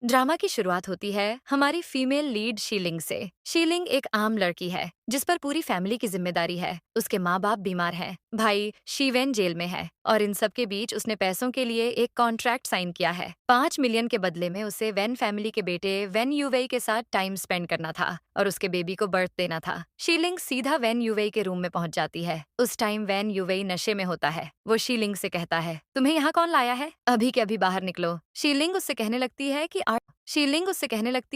Drama की शुरुआत होती है हमारी फीमेल लीड शीलिंग से। शीलिंग एक आम लड़की है जिस पर पूरी फैमिली की जिम्मेदारी है। उसके माँ बाप बीमार हैं, भाई शीवेन जेल में है और इन सब के बीच उसने पैसों के लिए एक कॉन्ट्रैक्ट साइन किया है। 5 मिलियन के बदले में उसे वेन फैमिली के बेटे वेन यूवेई के साथ टाइम स्पेंड करना था और उसके बेबी को बर्थ देना था। शीलिंग सीधा वेन यूवेई के रूम में पहुंच जाती है। उस टाइम वेन यूवेई नशे में होता है। वो शीलिंग से कहता है, तुम्हें यहाँ कौन लाया है? अभी के अभी बाहर निकलो। शीलिंग उससे कहने लगती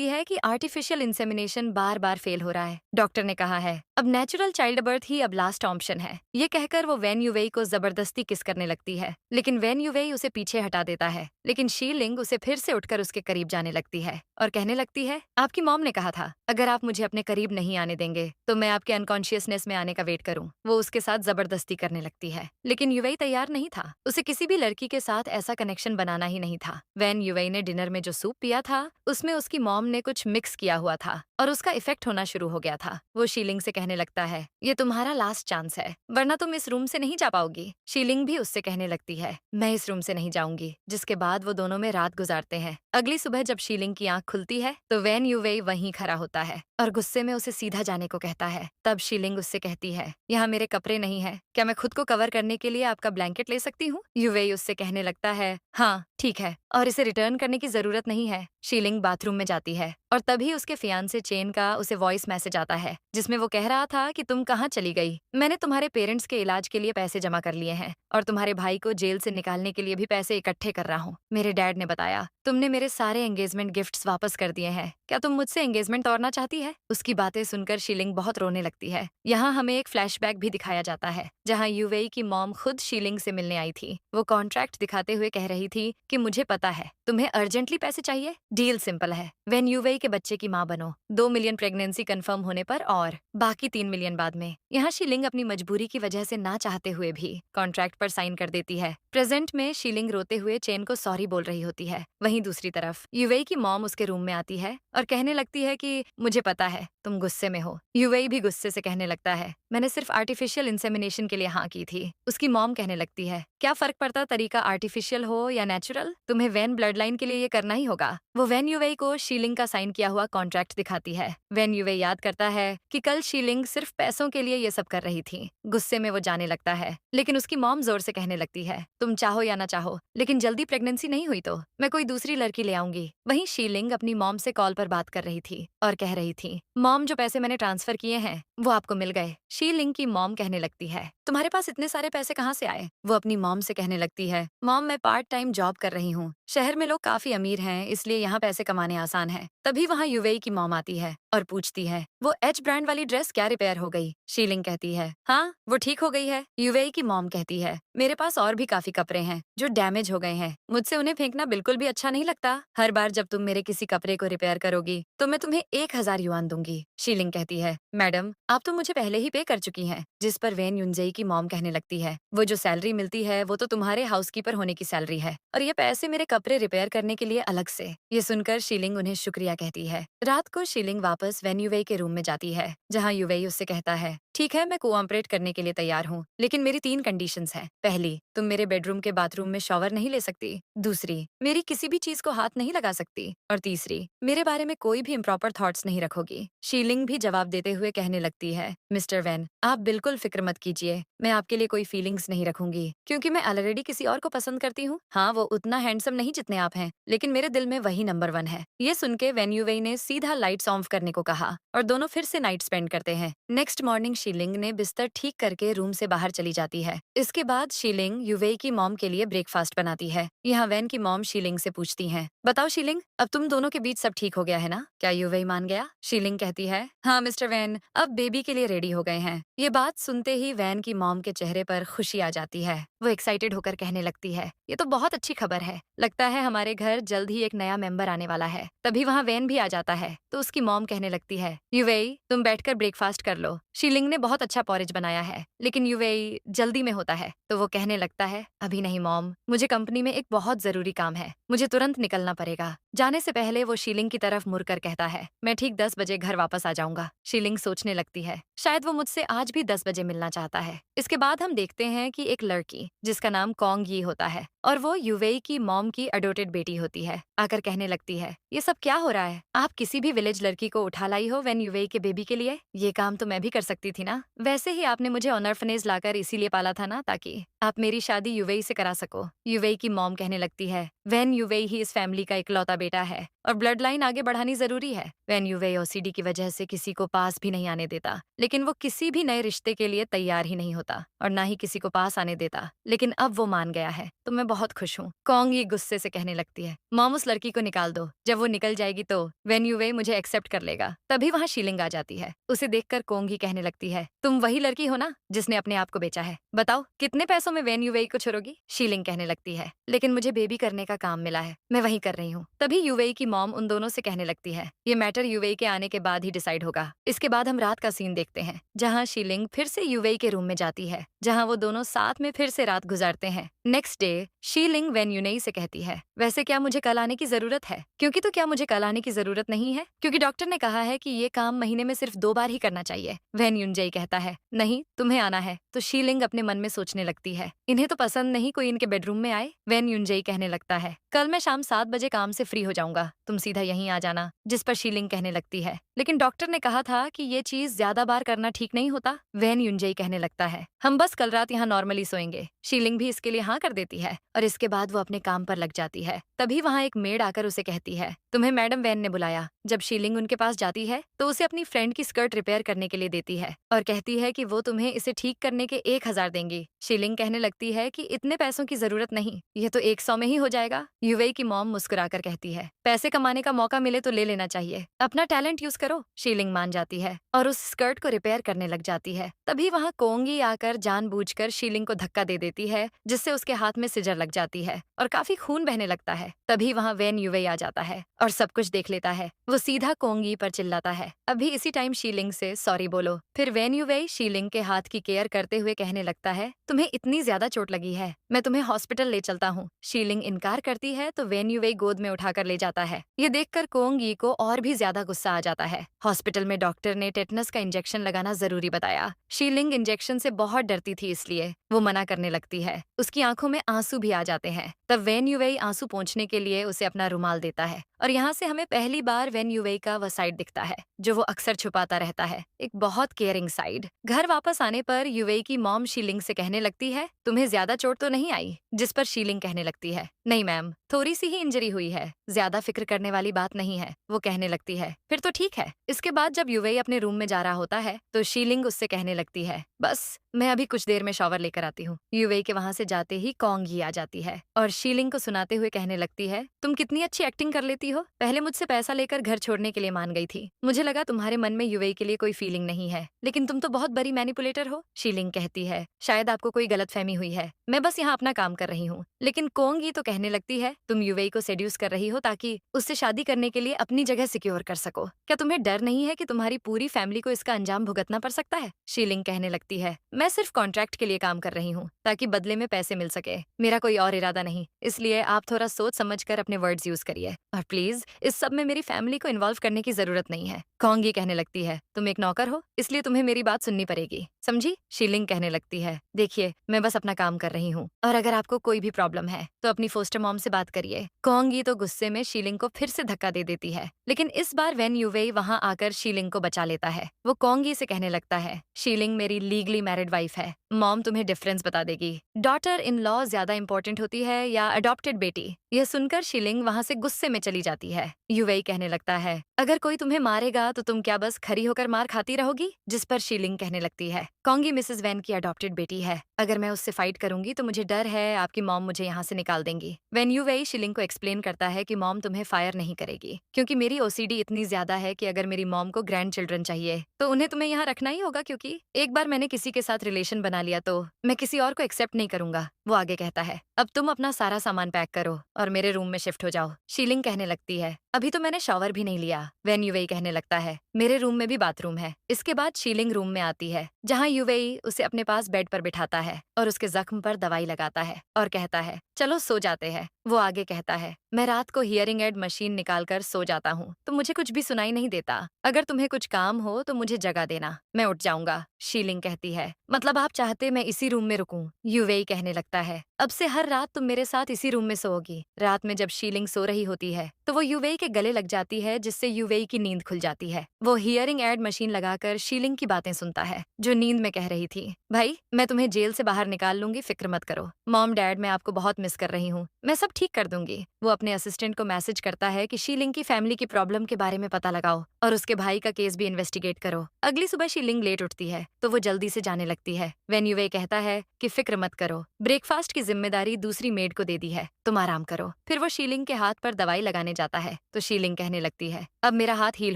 है कि आर्टिफिशियल इंसेमिनेशन बार बार फेल हो रहा है। डॉक्टर ने कहा है अब नेचुरल चाइल्ड बर्थ ही अब लास्ट ऑप्शन है। ये कहकर वो वेन यूवेई को जबरदस्ती किस करने लगती है, लेकिन वेन यूवेई उसे पीछे हटा देता है। लेकिन शीलिंग उसे फिर से उठकर उसके करीब जाने लगती है और कहने लगती है, आपकी मॉम ने कहा था अगर आप मुझे अपने करीब नहीं आने देंगे तो मैं आपके अनकॉन्शियसनेस में आने का वेट करूं। वो उसके साथ जबरदस्ती करने लगती है, लेकिन यूवेई तैयार नहीं था। उसे किसी भी लड़की के साथ ऐसा कनेक्शन बनाना ही नहीं था। वेन यूवेई ने डिनर में जो सूप पिया था उसमें उसकी मॉम ने कुछ मिक्स किया हुआ था और उसका इफेक्ट होना शुरू हो गया था। वो शीलिंग से कहने लगता है, ये तुम्हारा लास्ट चांस है वरना तुम इस रूम से नहीं जा पाओगी। शीलिंग भी उससे कहने लगती है, मैं इस रूम से नहीं जाऊंगी। जिसके बाद वो दोनों में रात गुजारते हैं। अगली सुबह जब शीलिंग की आंख खुलती है तो वेन यूवेई वहीं खड़ा होता है और गुस्से में उसे सीधा जाने को कहता है। तब शीलिंग उससे कहती है, यहाँ मेरे कपड़े नहीं है, क्या मैं खुद को कवर करने के लिए आपका ब्लैंकेट ले सकती हूँ? यूवेई उससे कहने लगता है, हाँ ठीक है, और इसे रिटर्न करने की जरूरत नहीं है। शीलिंग बाथरूम में जाती है और तभी उसके फियांसे चेन का उसे वॉइस मैसेज आता है जिसमें वो कह रहा था कि तुम कहाँ चली गई? मैंने तुम्हारे पेरेंट्स के इलाज के लिए पैसे जमा कर लिए हैं और तुम्हारे भाई को जेल से निकालने के लिए भी पैसे इकट्ठे कर रहा हूँ। मेरे डैड ने बताया तुमने मेरे सारे एंगेजमेंट गिफ्ट्स वापस कर दिए हैं, क्या तुम मुझसे एंगेजमेंट तोड़ना चाहती है? उसकी बातें सुनकर शीलिंग बहुत रोने लगती है। यहाँ हमें एक फ्लैशबैक भी दिखाया जाता है जहाँ यूवेई की मॉम खुद शीलिंग से मिलने आई थी। वो कॉन्ट्रैक्ट दिखाते हुए कह रही थी कि मुझे पता है तुम्हें अर्जेंटली पैसे चाहिए, डील सिंपल है, वेन यूवेई के बच्चे की माँ बनो, 2 मिलियन प्रेगनेंसी कंफर्म होने पर और बाकी 3 मिलियन बाद में। यहाँ शीलिंग अपनी मजबूरी की वजह से ना चाहते हुए भी कॉन्ट्रैक्ट पर साइन कर देती है। प्रेजेंट में शीलिंग रोते हुए चेन को सॉरी बोल रही होती है। वहीं दूसरी तरफ यूवेई की मॉम उसके रूम में आती है और कहने लगती है कि मुझे पता है तुम गुस्से में हो। यूवेई भी गुस्से से कहने लगता है, मैंने सिर्फ आर्टिफिशियल इंसेमिनेशन के लिए हाँ की थी। उसकी मॉम कहने लगती है, क्या फर्क पड़ता तरीका आर्टिफिशियल हो या नेचुरल, तुम्हें वेन ब्लड लाइन के लिए ये करना ही होगा। वो वेन यूवेई को शीलिंग का साइन किया हुआ कॉन्ट्रैक्ट दिखाती है। वेन यूवेई याद करता है कि कल शीलिंग सिर्फ पैसों के लिए ये सब कर रही थी। गुस्से में वो जाने लगता है, लेकिन उसकी मॉम जोर से कहने लगती है, तुम चाहो या ना चाहो लेकिन जल्दी प्रेगनेंसी नहीं हुई तो मैं कोई दूसरी लड़की ले आऊंगी। वहीं शीलिंग अपनी मॉम से कॉल पर बात कर रही थी और कह रही थी, मॉम जो पैसे मैंने ट्रांसफर किए हैं वो आपको मिल गए। शीलिंग की मॉम कहने लगती है, तुम्हारे पास इतने सारे पैसे कहाँ से आए? वो अपनी मॉम से कहने लगती है, मॉम मैं पार्ट टाइम जॉब कर रही हूँ, शहर में लोग काफी अमीर हैं इसलिए यहाँ पैसे कमाने आसान है। तभी वहाँ यूवेई की मॉम आती है और पूछती है, वो एच ब्रांड वाली ड्रेस क्या रिपेयर हो गई? शीलिंग कहती है, हाँ वो ठीक हो गई है। यूवेई की मॉम कहती है, मेरे पास और भी काफी कपड़े हैं जो डैमेज हो गए हैं, मुझसे उन्हें फेंकना बिल्कुल भी अच्छा नहीं लगता। हर बार जब तुम मेरे किसी कपड़े को रिपेयर करोगी तो मैं तुम्हें 1,000 युआन दूंगी। शीलिंग कहती है, मैडम आप तो मुझे पहले ही पे कर चुकी हैं। जिस पर वेन युनजेई की मॉम कहने लगती है, वो जो सैलरी मिलती है वो तो तुम्हारे हाउसकीपर होने की सैलरी है और ये पैसे मेरे कपड़े रिपेयर करने के लिए अलग से। ये सुनकर शीलिंग उन्हें शुक्रिया कहती है। रात को शीलिंग वापस वेन यूवेई के रूम में जाती है जहाँ यूवेई उससे कहता है, ठीक है मैं कोऑपरेट करने के लिए तैयार हूँ लेकिन मेरी 3 कंडीशंस हैं। पहली, तुम मेरे बेडरूम के बाथरूम में शॉवर नहीं ले सकती। दूसरी, मेरी किसी भी चीज को हाथ नहीं लगा सकती। और तीसरी, मेरे बारे में कोई भी इम्प्रॉपर थॉट्स नहीं रखोगी। शीलिंग भी जवाब देते हुए कहने लगती है, मिस्टर वेन आप बिल्कुल फिक्र मत कीजिए, मैं आपके लिए कोई फीलिंग्स नहीं रखूंगी क्योंकि मैं ऑलरेडी किसी और को पसंद करती हूँ। हाँ वो उतना हैंडसम नहीं जितने आप हैं लेकिन मेरे दिल में वही नंबर 1 है। ये सुन के वेन यूवेई ने सीधा लाइट्स ऑफ करने को कहा और दोनों फिर से नाइट स्पेंड करते हैं। नेक्स्ट मॉर्निंग शीलिंग ने बिस्तर ठीक करके रूम से बाहर चली जाती है। इसके बाद शीलिंग यूवेई की मॉम के लिए ब्रेकफास्ट बनाती है। यहाँ वेन की मॉम शीलिंग से पूछती है, बताओ शीलिंग अब तुम दोनों के बीच सब ठीक हो गया है ना? क्या यूवेई मान गया? शीलिंग कहती है, हाँ मिस्टर वेन अब बेबी के लिए रेडी हो गए हैं। ये बात सुनते ही वेन की मॉम के चेहरे पर खुशी आ जाती है। वो एक्साइटेड होकर कहने लगती है, ये तो बहुत अच्छी खबर है, लगता है हमारे घर जल्द ही एक नया मेंबर आने वाला है। तभी वहाँ वेन भी आ जाता है तो उसकी मॉम कहने लगती है, यूवेई तुम बैठकर ब्रेकफास्ट कर लो, शीलिंग ने बहुत अच्छा पॉरेज बनाया है। लेकिन यूवेई जल्दी में होता है तो वो कहने लगता है, अभी नहीं मॉम, मुझे कंपनी में एक बहुत जरूरी काम है, मुझे तुरंत निकलना पड़ेगा। जाने से पहले वो शीलिंग की तरफ मुड़कर कहता है, मैं ठीक 10 बजे घर वापस आ जाऊंगा। शीलिंग सोचने लगती है, शायद वो मुझसे आज भी 10 बजे मिलना चाहता है। इसके बाद हम देखते हैं कि एक लड़की जिसका नाम कॉन्ग यी होता है और वो यूवेई की मॉम की अडोप्टेड बेटी होती है, आकर कहने लगती है, ये सब क्या हो रहा है? आप किसी भी विलेज लड़की को उठा लाई हो वेन यूवेई के बेबी के लिए? ये काम तो मैं भी कर सकती थी ना। वैसे ही आपने मुझे ऑर्फनेज लाकर इसीलिए पाला था ना, ताकि आप मेरी शादी यूवेई से करा सको। यूवेई की मॉम कहने लगती है, वेन यूवेई ही इस फैमिली का इकलौता बेटा है और ब्लड लाइन आगे बढ़ानी जरूरी है। वेन यूवेई ओसीडी की वजह से किसी को पास भी नहीं आने देता, लेकिन वो किसी भी नए रिश्ते के लिए तैयार ही नहीं होता और ना ही किसी को पास आने देता। लेकिन अब वो मान गया है तो मैं बहुत खुश हूँ। कॉन्ग ये गुस्से से कहने लगती है, मॉम उस लड़की को निकाल दो। जब वो निकल जाएगी तो वेन यूवेई मुझे एक्सेप्ट कर लेगा। तभी वहाँ शीलिंग आ जाती है। उसे देखकर कोंग ही कहने लगती है, तुम वही लड़की हो ना जिसने अपने आप को बेचा है? बताओ कितने पैसों में वेन यूवेई को छोड़ोगी? शीलिंग कहने लगती है, लेकिन मुझे बेबी करने का काम मिला है, मैं वही कर रही हूँ। तभी यूवेई की मॉम उन दोनों से कहने लगती है, ये मैटर यूवेई के आने के बाद ही डिसाइड होगा। इसके बाद हम रात का सीन देखते हैं जहाँ शीलिंग फिर से यूवेई के रूम में जाती है, जहाँ वो दोनों साथ में फिर से रात गुजारते हैं। नेक्स्ट डे शीलिंग वेन यूनेई से कहती है, वैसे क्या मुझे कल आने की जरूरत है? क्योंकि तो क्या मुझे कल आने की जरूरत नहीं है? क्योंकि डॉक्टर ने कहा है कि ये काम महीने में सिर्फ 2 बार ही करना चाहिए। वेन यूनजेई कहता है, नहीं तुम्हें आना है। तो शीलिंग अपने मन में सोचने लगती है, इन्हें तो पसंद नहीं कोई इनके बेडरूम में आए। वेन यूनजेई कहने लगता है, कल मैं शाम 7 बजे काम से फ्री हो जाऊंगा, तुम सीधा यहीं आ जाना। जिस पर शीलिंग कहने लगती है, लेकिन डॉक्टर ने कहा था कि ये चीज ज्यादा बार करना ठीक नहीं होता। वेन यूनजेई कहने लगता है, हम बस कल रात यहाँ नॉर्मली सोएंगे। शीलिंग भी इसके लिए हाँ कर देती है और इसके बाद वो अपने काम पर लग जाती है। तभी वहाँ एक मेड आकर उसे कहती है, तुम्हें मैडम वेन ने बुलाया। जब शीलिंग उनके पास जाती है तो उसे अपनी फ्रेंड की स्कर्ट रिपेयर करने के लिए देती है और कहती है कि वो तुम्हें इसे ठीक करने के 1000 देंगी। शीलिंग कहने लगती है कि इतने पैसों की जरूरत नहीं, ये तो 100 में ही हो जाएगा। यूवेई की मॉम मुस्कुराकर कहती है, पैसे कमाने का मौका मिले तो ले लेना चाहिए, अपना टैलेंट यूज करो। शीलिंग मान जाती है और उस स्कर्ट को रिपेयर करने लग जाती है। तभी वहाँ कोंगी आकर जानबूझकर शीलिंग को धक्का दे देती है, जिससे उसके हाथ में सिजर लग जाती है और काफी खून बहने लगता है। तभी वहाँ वेन यूवेई आ जाता है और सब कुछ देख लेता है। वो सीधा कोंगी पर चिल्लाता है, अभी इसी टाइम शीलिंग से सॉरी बोलो। फिर वेन यूवेई शीलिंग के हाथ की केयर करते हुए कहने लगता है, तुम्हें इतनी ज्यादा चोट लगी है, मैं तुम्हें हॉस्पिटल ले चलता हूँ। शीलिंग इनकार करती है तो वेन यूवेई गोद में उठाकर ले जाता है। ये देखकर कोंगी को और भी ज्यादा गुस्सा आ जाता है। हॉस्पिटल में डॉक्टर ने टेटनस का इंजेक्शन लगाना जरूरी बताया। शीलिंग इंजेक्शन से बहुत डरती थी, इसलिए वो मना करने लगती है। उसकी आंखों में आंसू भी आ जाते हैं। तब वेन यूवेई आंसू पोंछने के लिए उसे अपना रुमाल देता है और यहाँ से हमें पहली बार वेन यूवेई का वह साइड दिखता है जो वो अक्सर छुपाता रहता है, एक बहुत केयरिंग साइड। घर वापस आने पर यूवेई की मॉम शीलिंग से कहने लगती है, तुम्हें ज्यादा चोट तो नहीं आई? जिस पर शीलिंग कहने लगती है, नहीं मैम, थोड़ी सी ही इंजरी हुई है, ज्यादा फिक्र करने वाली बात नहीं है। वो कहने लगती है, फिर तो ठीक है। इसके बाद जब यूवेई अपने रूम में जा रहा होता है तो शीलिंग उससे कहने लगती है, बस मैं अभी कुछ देर में शॉवर लेकर आती हूँ। यूवेई के वहाँ से जाते ही कोंगी आ जाती है और शीलिंग को सुनाते हुए कहने लगती है, तुम कितनी अच्छी एक्टिंग कर लेती हो, पहले मुझसे पैसा लेकर घर छोड़ने के लिए मान गई थी। मुझे लगा तुम्हारे मन में यूवेई के लिए कोई फीलिंग नहीं है, लेकिन तुम तो बहुत बड़ी मैनिपुलेटर हो। शीलिंग कहती है, शायद आपको कोई गलतफहमी हुई है, मैं बस यहाँ अपना काम कर रही हूँ। लेकिन कोंगी तो कहने लगती है, तुम यूवेई को सेड्यूस कर रही हो ताकि उससे शादी करने के लिए अपनी जगह सिक्योर कर सको। क्या तुम्हें डर नहीं है कि तुम्हारी पूरी फैमिली को इसका अंजाम भुगतना पड़ सकता है? शीलिंग कहने लगती है, मैं सिर्फ कॉन्ट्रैक्ट के लिए काम कर रही हूँ ताकि बदले में पैसे मिल सके, मेरा कोई और इरादा नहीं। इसलिए आप थोड़ा सोच समझ कर अपने वर्ड्स यूज करिए और प्लीज इस सब में मेरी फैमिली को इन्वॉल्व करने की जरूरत नहीं है। कोंगी कहने लगती है, तुम एक नौकर हो, इसलिए तुम्हें मेरी बात सुननी पड़ेगी, समझी? शीलिंग कहने लगती है, देखिए मैं बस अपना काम कर रही हूँ और अगर आपको कोई भी प्रॉब्लम है तो अपनी फोस्टर मॉम से बात करिए। कोंगी तो गुस्से में शीलिंग को फिर से धक्का दे देती है, लेकिन इस बार वेन यूवेई वहाँ आकर शीलिंग को बचा लेता है। वो कोंगी से कहने लगता है, शीलिंग मेरी लीगली मैरिड वाइफ है, मॉम तुम्हें डिफरेंस बता देगी, डॉटर इन लॉ ज्यादा इंपॉर्टेंट होती है या अडॉप्टेड बेटी? यह सुनकर शीलिंग वहाँ से गुस्से में चली जाती है। यूवेई कहने लगता है, अगर कोई तुम्हें मारेगा तो तुम क्या बस खड़ी होकर मार खाती रहोगी? जिस पर शीलिंग कहने लगती है, कोंगी मिसेस वेन की अडॉप्टेड बेटी है, अगर मैं उससे फाइट करूंगी तो मुझे डर है आपकी मॉम मुझे यहाँ से निकाल देंगी। वेन यूवेई शीलिंग को एक्सप्लेन करता है कि मॉम तुम्हें फायर नहीं करेगी, क्योंकि मेरी ओसीडी इतनी ज्यादा है कि अगर मेरी मॉम को ग्रैंड चिल्ड्रन चाहिए तो उन्हें तुम्हें यहाँ रखना ही होगा, क्योंकि एक बार मैंने किसी के साथ रिलेशन बना लिया तो मैं किसी और को एक्सेप्ट नहीं करूंगा। वो आगे कहता है, अब तुम अपना सारा सामान पैक करो और मेरे रूम में शिफ्ट हो जाओ। शीलिंग कहने लगती है, अभी तो मैंने शॉवर भी नहीं लिया। वैन युवेई कहने लगता है, मेरे रूम में भी बाथरूम है। इसके बाद शीलिंग रूम में आती है, जहाँ युवेई उसे अपने पास बेड पर बिठाता है और उसके जख्म पर दवाई लगाता है और कहता है, चलो सो जाते हैं। वो आगे कहता है, मैं रात को हियरिंग एड मशीन निकाल कर सो जाता हूँ तो मुझे कुछ भी सुनाई नहीं देता। अगर तुम्हें कुछ काम हो तो मुझे जगा देना, मैं उठ जाऊंगा। शीलिंग कहती है, मतलब आप चाहते मैं इसी रूम में रुकूं? युवेई कहने लगता है, अब से हर रात तुम मेरे साथ इसी रूम में सोओगी। रात में जब शीलिंग सो रही होती है तो वो युवेई के गले लग जाती है, जिससे युवेई की नींद खुल जाती है। वो हियरिंग एड मशीन लगाकर शीलिंग की बातें सुनता है, जो नींद में कह रही थी, भाई मैं तुम्हें जेल से बाहर निकाल लूंगी, फिक्र मत करो। मॉम डैड, मैं आपको बहुत मिस कर रही हूँ, मैं सब ठीक कर दूंगी। वो अपने असिस्टेंट को मैसेज करता है कि शीलिंग की फैमिली की प्रॉब्लम के बारे में पता लगाओ और उसके भाई का केस भी इन्वेस्टिगेट करो। अगली सुबह शीलिंग लेट उठती है तो वो जल्दी से जाने लगती है। वेन युवेई कहता है कि फिक्र मत करो, ब्रेकफास्ट की जिम्मेदारी दूसरी मेड को दे दी है, तुम आराम करो। फिर वो शीलिंग के हाथ पर दवाई लगाने जाता है तो शीलिंग कहने लगती है, अब मेरा हाथ हील